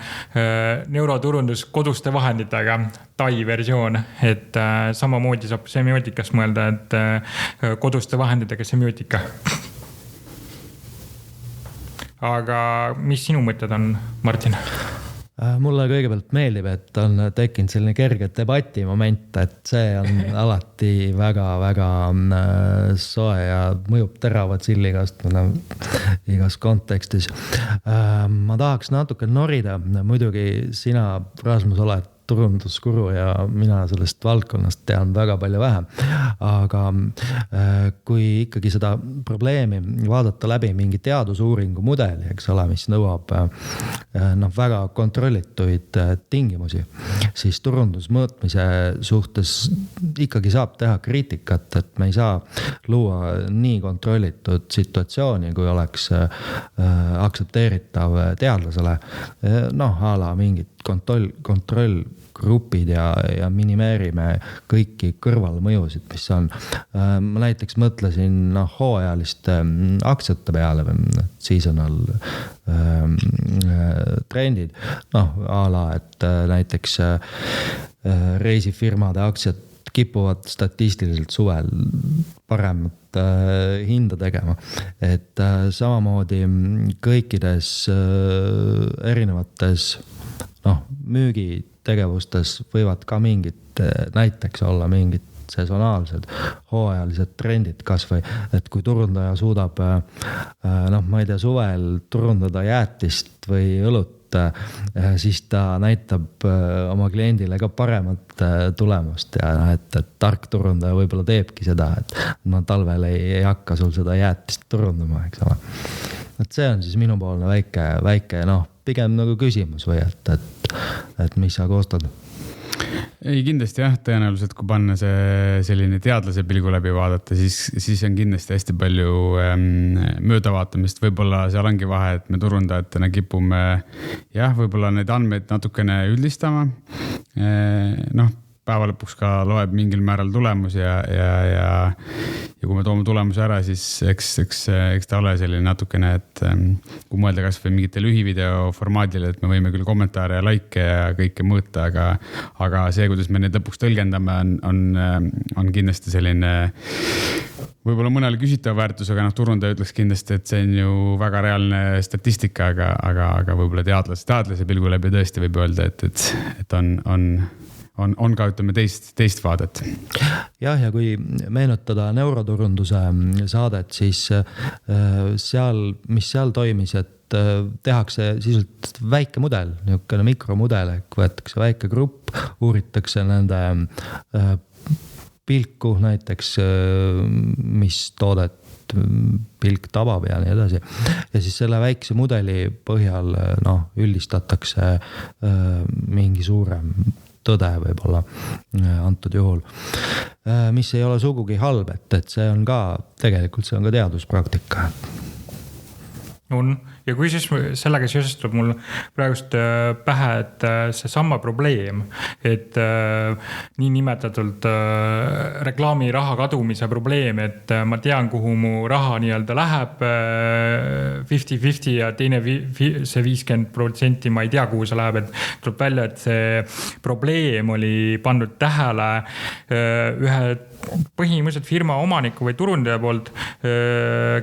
neuroturundus koduste vahenditega, Tai versioon, et samamoodi saab semiootikast mõelda, et koduste vahenditega semiootika. Aga mis sinu mõtted on, Martin? Mulle kõigepealt meeldib, et on tekkinud selline kerge debati moment, et see on alati väga-väga soe ja mõjub terava tsilligast igas kontekstis. Ma tahaks natuke norida, muidugi sina, Rasmus, oled turunduskuru ja mina sellest valdkonnast tean väga palju vähem. Aga kui ikkagi seda probleemi vaadata läbi mingi teadusuuringu mudeli, eks ole, mis nõuab väga kontrollituid tingimusi, siis turundusmõõtmise suhtes ikkagi saab teha kriitikat, et me ei saa luua nii kontrollitud situatsiooni, kui oleks aktsepteeritav teadlasele. A la mingid kontrollgrupid ja minimeerime kõiki kõrvalmõjusid, mis on. Ma näiteks mõtlesin hooajaliste aktsiate peale, seasonal trendid, a la, et näiteks reisifirmade aktsiad kipuvad statistiliselt suvel paremat hinda tegema. Et samamoodi kõikides erinevates müügitegevustes võivad ka mingid, näiteks olla mingid sesonaalsed, hooajalised trendid kas või, et kui turundaja suudab, ma ei tea, suvel turundada jäätist või õlut, siis ta näitab oma kliendile ka paremat tulemust ja et tark turundaja võib-olla teebki seda, et talvel ei hakka sul seda jäätist turundama, eks ole. Et see on siis minupoolne väike pigem nagu küsimus või et mis sa koostad? Ei, kindlasti jah, tõenäoliselt kui panna see selline teadlase pilgu läbi vaadata, siis on kindlasti hästi palju möödavaatamist. Võib-olla seal ongi vahe, et me turundajatena kipume võib-olla need andmeid natukene üldistama. Päeva lõpuks ka loeb mingil määral tulemus ja kui me toome tulemuse ära, siis eks ta ole selline natukene, et kui mõelda kas või mingite lühivideo formaadile, et me võime küll kommentaare ja like ja kõike mõõta, aga see, kuidas me need lõpuks tõlgendame, on kindlasti selline võib-olla mõnele küsitav väärtus, aga turundaja ütleks kindlasti, et see on ju väga reaalne statistika, aga võib-olla teadlase pilgu läbi tõesti võib öelda, et on ka, ütleme, teist vaadet. Jah, ja kui meenutada neuroturunduse saadet, siis mis seal toimis, et tehakse sisuliselt väike mudel, niisugune mikromudel, võetakse väike grupp, uuritakse nende pilku näiteks, mis toodet pilk tabab ja nii edasi. Ja siis selle väikse mudeli põhjal üldistatakse mingi suurem tõde võib-olla antud juhul, mis ei ole sugugi halb, et see on ka teaduspraktika. Ja kui siis sellega seoses tuleb mul praegust pähe, et see sama probleem, et nii nimetatult reklaamiraha kadumise probleem, et ma tean, kuhu mu raha nii-öelda läheb 50-50 ja teine see 50% ma ei tea, kuhu see läheb, et tuleb välja, et see probleem oli pandud tähele ühe põhimõtteliselt firma omaniku või turundaja poolt,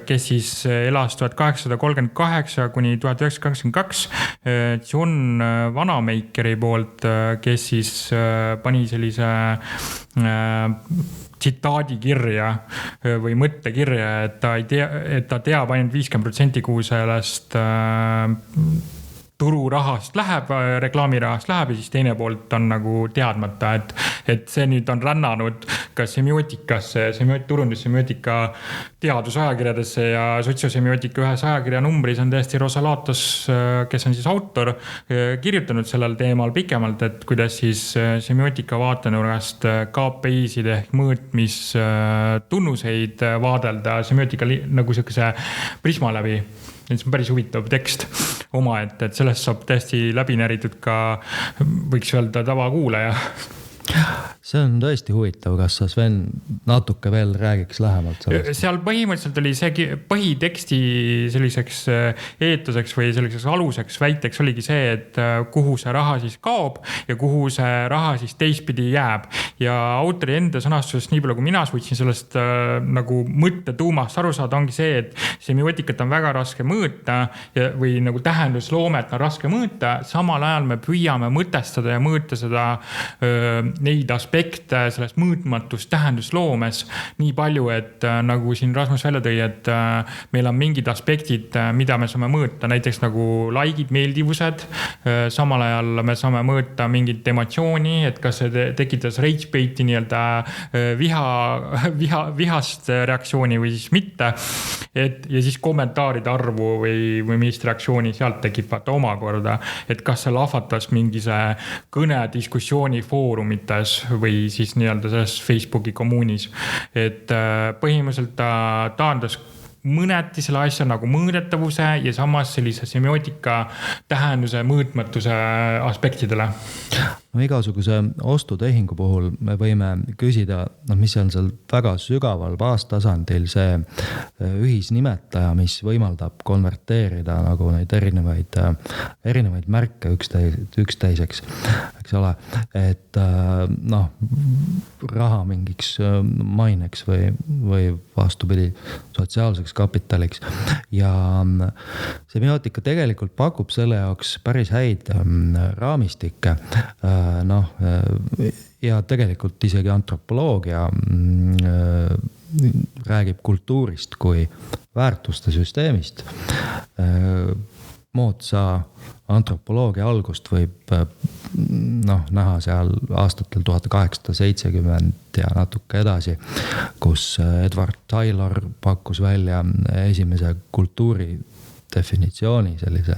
kes siis elas 1838 kuni 1922, John Vanameikeri poolt, kes siis pani sellise tsitaadi kirja või mõttekirja, et ta teab ainult 50%, kuhu sellest tururahast läheb, reklaamirahast läheb ja siis teine poolt on nagu teadmata, et see nüüd on rännanud ka semiootikasse, turundussemiootika teadusajakirjadesse ja sotsiosemioootika ühes ajakirja numbris on tõesti Rosa Latos, kes on siis autor, kirjutanud sellel teemal pikemalt, et kuidas siis semiootika vaatenurgast KPI-sid ehk mõõtmistunnuseid vaadelda semiootika nagu sellise prisma läbi. See on päris huvitav tekst omaette, et sellest saab täiesti läbi näritud ka, võiks öelda, tavakuulaja. See on tõesti huvitav, kas sa Sven natuke veel räägiks lähemalt sellest? Seal põhimõtteliselt oli see põhiteksti selliseks eetuseks või selliseks aluseks väiteks oligi see, et kuhu see raha siis kaob ja kuhu see raha siis teistpidi jääb. Ja autori enda sõnastusest nii palju, kui mina suutsin sellest nagu mõtte tuumast aru saada, ongi see, et semiootikat on väga raske mõõta või nagu tähendusloomet on raske mõõta. Samal ajal me püüame mõtestada ja mõõta seda neid aspekte sellest mõõtmatust tähendusloomes nii palju, et nagu siin Rasmus välja tõi, et meil on mingid aspektid, mida me saame mõõta, näiteks nagu laikid, meeldivused. Samal ajal me saame mõõta mingit emotsiooni, et kas see tekitas ragebaiti nii-öelda vihast reaktsiooni või siis mitte. Ja siis kommentaaride arvu või millist reaktsiooni sealt tekib vaata omakorda, et kas see lahvatas mingi see kõne diskussiooni foorumites või siis nii-öelda selles Facebooki kommuunis. Et põhimõtteliselt ta taandas mõneti selle asja nagu mõõdetavuse ja samas sellise semiootika tähenduse mõõtmatuse aspektidele. No igasuguse ostutehingu puhul me võime küsida, mis on seal väga sügaval baastasandil see ühisnimetaja, mis võimaldab konverteerida nagu neid erinevaid märke üksteiseks, eks ole, et raha mingiks maineks või vastupidi sotsiaalseks kapitaliks. Ja semiootika tegelikult pakub selle jaoks päris häid raamistikke. Ja tegelikult isegi antropoloogia räägib kultuurist kui väärtuste süsteemist. Moodsa antropoloogia algust võib näha seal aastatel 1870 ja natuke edasi, kus Edward Taylor pakkus välja esimese kultuuri definitsiooni sellise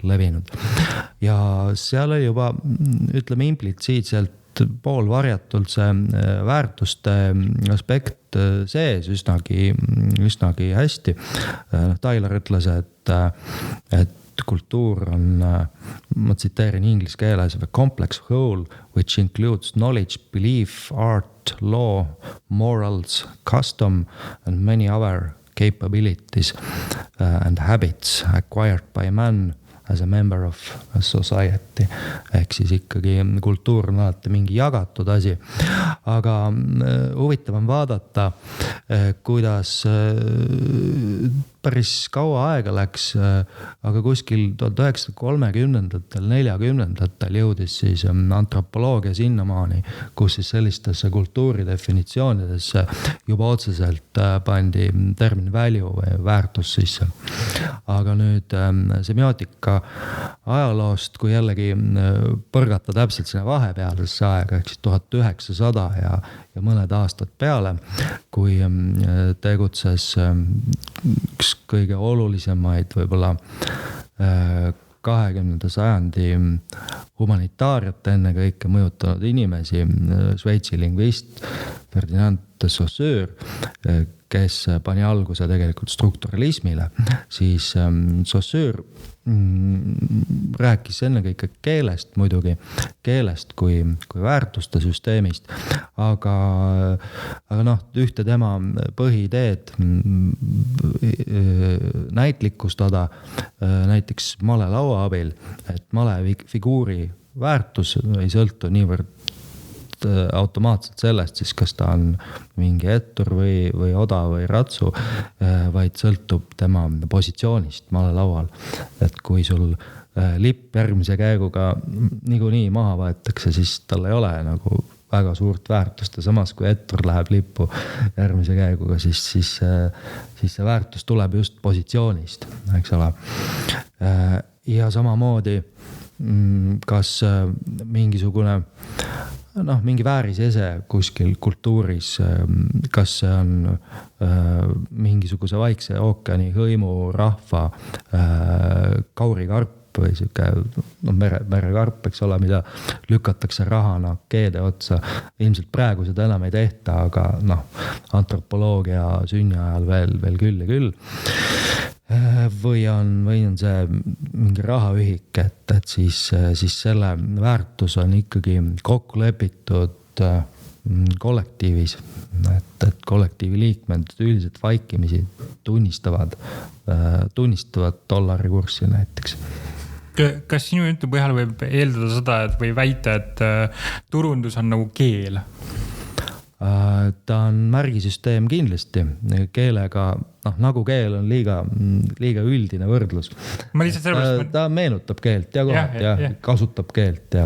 levinud. Ja seal oli juba, ütleme, implitsiitselt poolvarjatult see väärtuste aspekt sees üsnagi hästi. Taylor ütles, et kultuur on, ma tsiteerin inglise keeles, a complex whole which includes knowledge, belief, art, law, morals, custom and many other capabilities and habits acquired by man as a member of a society. Ehk siis ikkagi kultuur on alati mingi jagatud asi. Aga huvitav on vaadata, kuidas päris kaua aega läks, aga kuskil 1930-ndatel, 40-ndatel jõudis siis antropoloogia sinnamaani, kus siis sellistesse kultuuri definitsioonidesse juba otseselt pandi termin value või väärtus sisse. Aga nüüd semiootika ajaloost, kui jällegi põrgata täpselt sinna vahepealsesse aega, ehk siis 1900 ja mõned aastad peale, kui tegutses üks kõige olulisemaid võib-olla 20. sajandi humanitaariat ennekõike mõjutanud inimesi, Šveitsi lingvist Ferdinand de Saussure, kes pani alguse tegelikult strukturalismile, siis Saussure rääkis ennekõike keelest muidugi, keelest kui väärtuste süsteemist, aga ühte tema põhiideed näitlikustada näiteks malelaua abil, et malefiguuri väärtus ei sõltu niivõrd automaatselt sellest siis, kas ta on mingi ettur või oda või ratsu, vaid sõltub tema positsioonist malelaual. Et kui sul lipp järgmise käeguga niikuinii maha võetakse, siis tal ei ole nagu väga suurt väärtust ja samas kui ettur läheb lippu järgmise käeguga, siis see väärtus tuleb just positsioonist, eks ole. ja samamoodi kas mingisugune mingi väärisese kuskil kultuuris, kas see on mingisuguse Vaikse ookeani hõimu rahva kaurikarp või siuke merekarp, eks ole, mida lükatakse rahana keede otsa. Ilmselt praegu seda enam ei tehta, aga antropoloogia sünni ajal veel küll ja küll. Või on see mingi rahaühik, et siis selle väärtus on ikkagi kokku lepitud kollektiivis, et kollektiivi liikmed üldiselt vaikimisi tunnistavad dollari kurssi näiteks. Kas sinu jutu põhjal võib eeldada seda, et või väita, et turundus on nagu keel? Ta on märgisüsteem kindlasti. Keelega, nagu keel on liiga üldine võrdlus. Ta meenutab keelt ja kohalt ja kasutab keelt.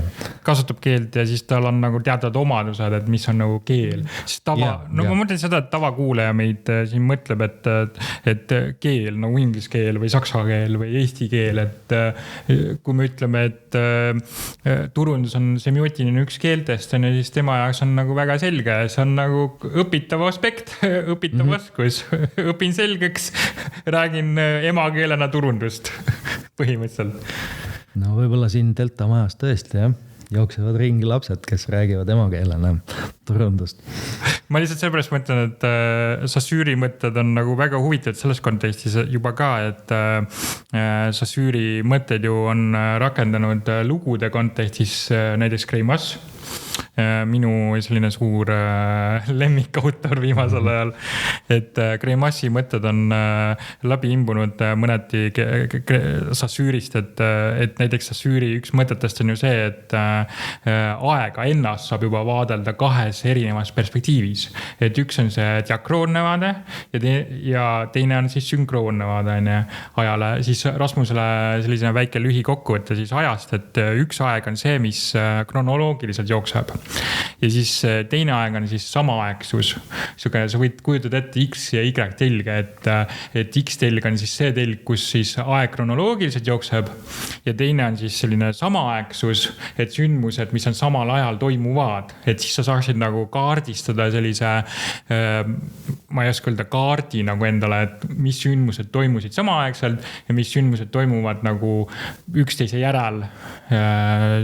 Kasutab keelt ja siis tal on nagu teatavad omadused, et mis on nagu keel. Ma mõtlen seda, et tavakuulaja meid siin mõtleb, et keel, nagu inglise keel või saksa keel või eesti keel, et kui me ütleme, et turundus on semiootiline üks keeltest, siis tema jaoks on nagu väga selge. See on nagu õpitav aspekt, õpitav oskus, õpin selgeks, räägin emakeelena turundust põhimõtteliselt. Võib-olla siin Delta majas tõesti, jooksevad ringi lapsed, kes räägivad emakeelena turundust. Ma lihtsalt sellepärast mõtlen, et Saussuri mõtted on nagu väga huvitavad selles kontekstis juba ka, et Saussuri mõtted ju on rakendanud lugude kontekstis näiteks Greimas. Minu selline suur lemmikautor viimasel ajal, et Greimassi mõtted on läbi imbunud mõneti Saussurist, et näiteks Saussuri üks mõtetest on ju see, et aega ennast saab juba vaadelda kahes erinevas perspektiivis. Et üks on see diakroonne vaade ja teine on siis sünkroonne vaade ajale. Siis Rasmusele selline väike lühikokkuvõte siis ajast, et üks aeg on see, mis kronoloogiliselt jookseb. Ja siis teine aeg on siis samaaegsus. Sa võid kujutada ette X ja Y telge, et X telg on siis see telg, kus siis aeg kronoloogiliselt jookseb ja teine on siis selline samaaegsus, et sündmused, mis on samal ajal toimuvad, et siis sa saaksid nagu kaardistada sellise, ma ei oska öelda kaardi nagu endale, et mis sündmused toimusid samaaegselt ja mis sündmused toimuvad nagu üksteise järel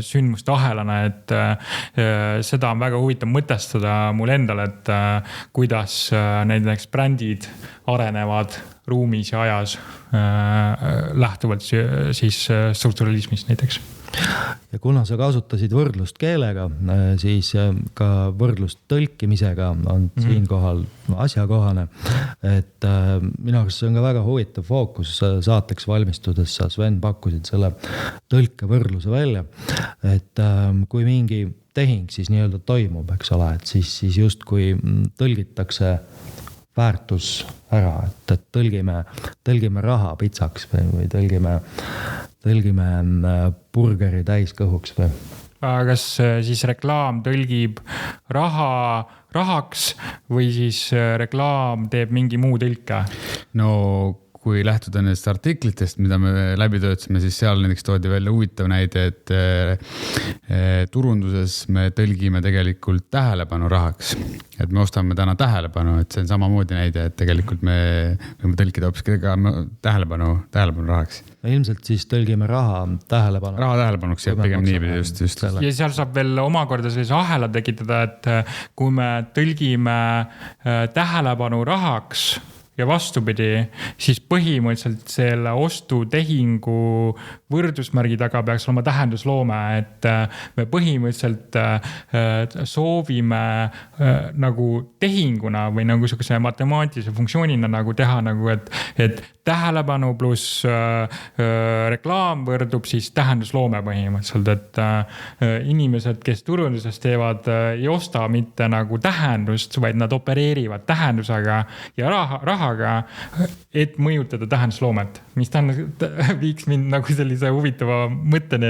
sündmuste ahelana, et seda on väga huvitav mõtestada mul endale, et kuidas näiteks brändid arenevad ruumis ja ajas lähtuvalt siis strukturalismist näiteks. Ja kuna sa kasutasid võrdlust keelega, siis ka võrdlust tõlkimisega on siinkohal asjakohane. Et minu arust see on ka väga huvitav fookus saateks valmistudes. Sa, Sven, pakkusid selle tõlkevõrdluse välja. Et kui mingi tehing siis nii-öelda toimub, eks ole, et siis just kui tõlgitakse väärtus ära, et tõlgime raha pitsaks või tõlgime burgeri täis kõhuks või. Kas siis reklaam tõlgib rahaks või siis reklaam teeb mingi muu tõlke? No kui lähtuda nendest artiklitest, mida me läbi töötasime, siis seal näiteks toodi välja huvitav näide, et turunduses me tõlgime tegelikult tähelepanu rahaks. Et me ostame täna tähelepanu, et see on samamoodi näide, et tegelikult me võime tõlkida hoopis tähelepanu rahaks. Ilmselt siis tõlgime raha tähelepanuks ja pigem niipidi just. Ja seal saab veel omakorda sellise ahela tekitada, et kui me tõlgime tähelepanu rahaks ja vastupidi, siis põhimõtteliselt selle ostutehingu võrdusmärgi taga peaks olema tähendusloome, et me põhimõtteliselt soovime nagu tehinguna või nagu sellise matemaatilise funktsioonina nagu teha nagu, et tähelepanu pluss reklaam võrdub siis tähendusloome põhimõtteliselt, et inimesed, kes turunduses teevad, ei osta mitte nagu tähendust, vaid nad opereerivad tähendusega ja rahaga kehaga, et mõjutada tähendusloomet, mis viiks mind nagu sellise huvitava mõtteni,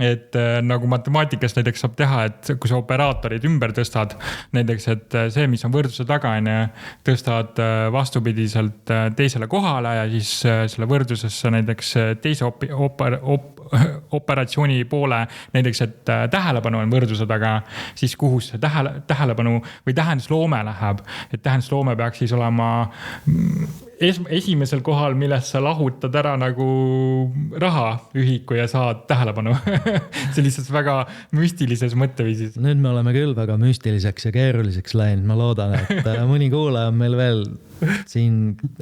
et nagu matemaatikas näiteks saab teha, et kui sa operaatorid ümber tõstad, näiteks, et see, mis on võrdluse taga, tõstad vastupidiselt teisele kohale ja siis selle võrdlusesse näiteks teise operatsiooni poole, näiteks, et tähelepanu on võrdluse taga, siis kuhu see tähelepanu või tähendusloome läheb, et tähendusloome peaks siis olema esimesel kohal, millest sa lahutad ära nagu rahaühiku ja saad tähelepanu sellises väga müstilises mõtteviisis. Nüüd me oleme küll väga müstiliseks ja keeruliseks läinud. Ma loodan, et mõni kuulaja on meil veel siin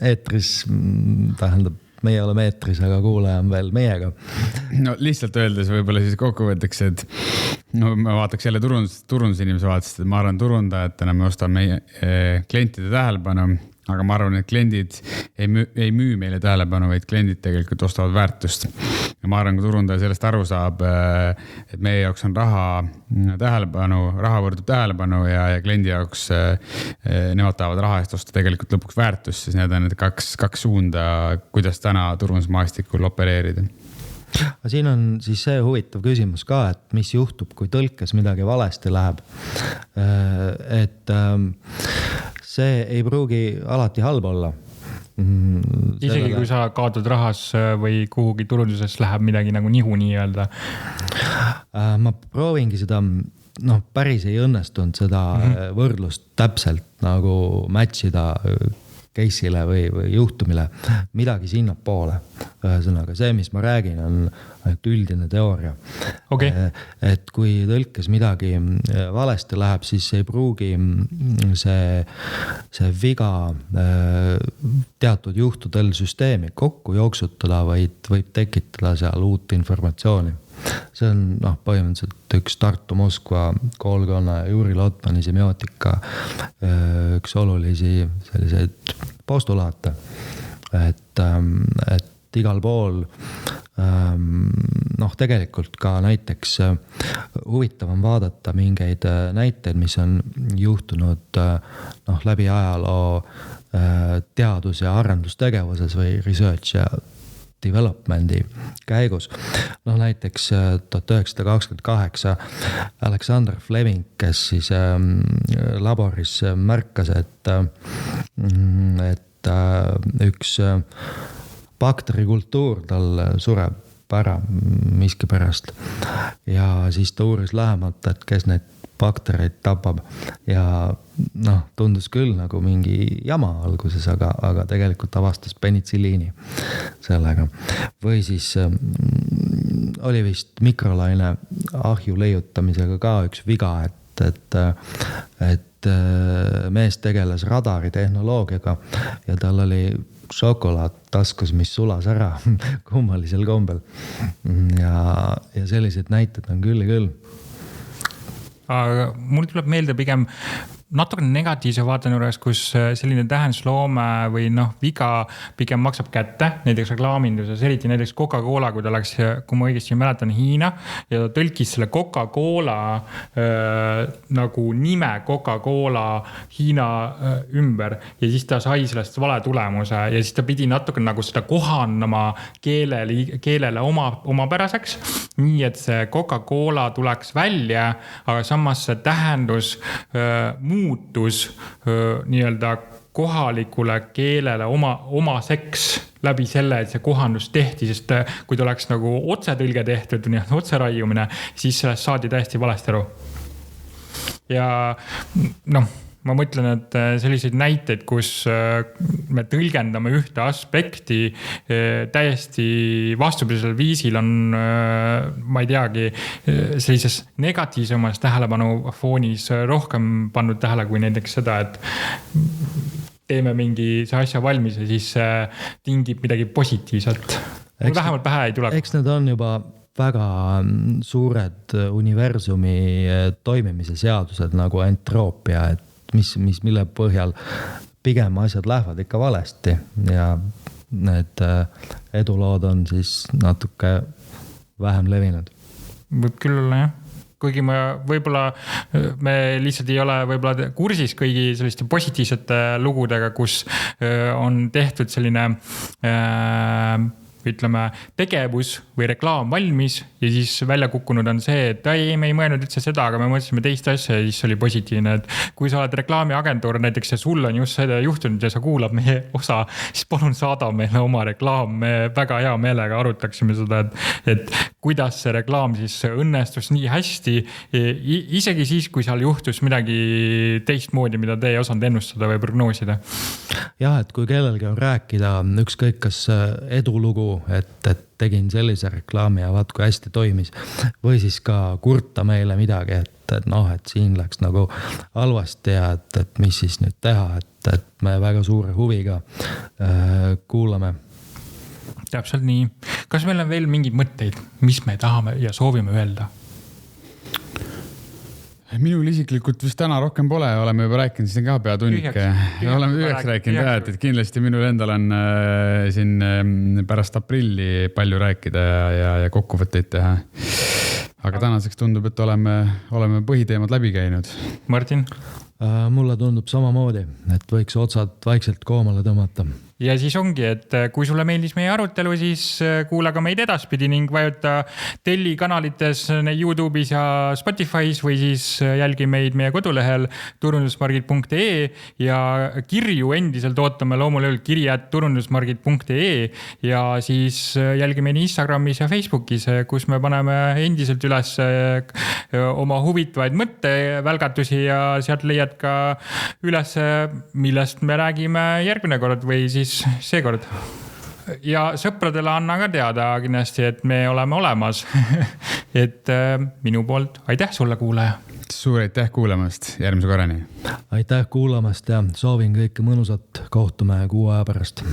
eetris, tähendab, meie oleme eetris, aga kuulaja on veel meiega. No lihtsalt öeldes võib-olla siis kokkuvõtteks, et no ma vaataks jälle turundusinimese vaatast, et ma arvan turundajatena me ostame meie klientide tähelepanu, aga ma arvan, et kliendid ei müü meile tähelepanu, vaid kliendid tegelikult ostavad väärtust. Ja ma arvan, kui turundaja sellest aru saab, et meie jaoks on raha võrdub tähelepanu ja kliendi jaoks nemad tahavad raha eest osta tegelikult lõpuks väärtust, siis need on need kaks suunda, kuidas täna turundusmaastikul opereerida. Siin on siis see huvitav küsimus ka, et mis juhtub, kui tõlkes midagi valesti läheb. Et see ei pruugi alati halb olla. Isegi kui sa kaotad rahas või kuhugi turunduses läheb midagi nagu nihu nii-öelda. Ma proovingi seda, päris ei õnnestunud seda võrdlust täpselt nagu matchida case'ile või juhtumile, midagi sinna poole. Ühesõnaga, see, mis ma räägin, on ainult üldine teooria. Okay. Et kui tõlkes midagi valesti läheb, siis ei pruugi see viga teatud juhtudel süsteemi kokku jooksutada, vaid võib tekitada seal uut informatsiooni. See on põhimõtteliselt üks Tartu-Moskva koolkonna Juri Lotmani semiootika üks olulisi selliseid postulaate, et igal pool tegelikult ka näiteks huvitav on vaadata mingeid näiteid, mis on juhtunud läbi ajaloo teadus- ja arendustegevuses või research ja developmendi käigus. Näiteks 1928 Alexander Fleming, kes siis laboris märkas, et üks bakterikultuur tal sureb ära miski pärast ja siis ta uuris lähemalt, et kes neid baktereid tapab ja tundus küll nagu mingi jama alguses, aga tegelikult avastas penitsilliini sellega. Või siis oli vist mikrolaine ahju leiutamisega ka üks viga, et mees tegeles radaritehnoloogiaga ja tal oli šokolaad taskus, mis sulas ära kummalisel kombel. Ja sellised näited on küll ja küll. Aga mul tuleb meelde pigem natuke negatiivse vaaten juures, kus selline tähendusloome või viga pigem maksab kätte, näiteks reklaaminduses, eriti näiteks Coca-Cola, kui ta läks, kui ma õigesti mäletan, Hiina ja ta tõlkis selle Coca-Cola nagu nime Coca-Cola Hiina ümber ja siis ta sai sellest vale tulemuse ja siis ta pidi natuke nagu seda kohandama keelele omapäraseks, nii et see Coca-Cola tuleks välja, aga samas see tähendus muutus nii-öelda kohalikule keelele omaseks läbi selle, et see kohandus tehti, sest kui ta oleks nagu otsetõlge tehtud, otseraiumine, siis sellest saadi täiesti valesti aru. Ja ma mõtlen, et selliseid näiteid, kus me tõlgendame ühte aspekti täiesti vastupidisel viisil on, ma ei teagi, sellises negatiivsemas tähelepanu foonis rohkem pannud tähele kui näiteks seda, et teeme mingi see asja valmis ja siis tingib midagi positiivset. Vähemalt pähe ei tule. Eks need on juba väga suured universumi toimimise seadused nagu entroopia, et mille põhjal pigem asjad lähevad ikka valesti ja need edulood on siis natuke vähem levinud. Võib küll olla, jah. kuigi võib-olla me lihtsalt ei ole võib-olla kursis kõigi selliste positiivsete lugudega, kus on tehtud selline ütleme, tegevus või reklaam valmis ja siis välja kukkunud on see, et ei, me ei mõelnud üldse seda, aga me mõtlesime teist asja ja siis oli positiivne, et kui sa oled reklaamiagentuur näiteks ja sul on just seda juhtunud ja sa kuulab meie osa, siis palun saada meile oma reklaam, me väga hea meelega arutaksime seda, et kuidas see reklaam siis õnnestus nii hästi, isegi siis, kui seal juhtus midagi teistmoodi, mida te ei osanud ennustada või prognoosida. Jah, et kui kellelgi on rääkida ükskõik kas edulugu, et tegin sellise reklaami ja vaat kui hästi toimis või siis ka kurta meile midagi, et siin läks nagu halvasti ja et mis siis nüüd teha, et me väga suure huviga kuulame. Täpselt nii. Kas meil on veel mingeid mõtteid, mis me tahame ja soovime öelda? Minul isiklikult vist täna rohkem pole, oleme juba rääkinud siin ka peatunnike. Oleme üheks rääkinud, et kindlasti minul endal on siin pärast aprilli palju rääkida ja kokkuvõtteid teha. Aga tänaseks tundub, et oleme põhiteemad läbi käinud. Martin? Mulle tundub samamoodi, et võiks otsad vaikselt koomale tõmmata. Ja siis ongi, et kui sulle meeldis meie arutelu, siis kuula ka meid edaspidi ning vajuta telli kanalites YouTube'is ja Spotify's või siis jälgi meid meie kodulehel turundusmargid.ee ja kirju endiselt ootame loomulikult kirja@turundusmargid.ee ja siis jälgi meid Instagramis ja Facebookis, kus me paneme endiselt üles oma huvitavaid mõttevälgatusi ja sealt leiad ka üles, millest me räägime järgmine kord või siis seekord. Ja sõpradele anna ka teada kindlasti, et me oleme olemas. Et minu poolt aitäh sulle, kuulaja. Suur aitäh kuulamast, järgmise korrani. Aitäh kuulamast ja soovin kõike mõnusat, kohtume 6 aja pärast.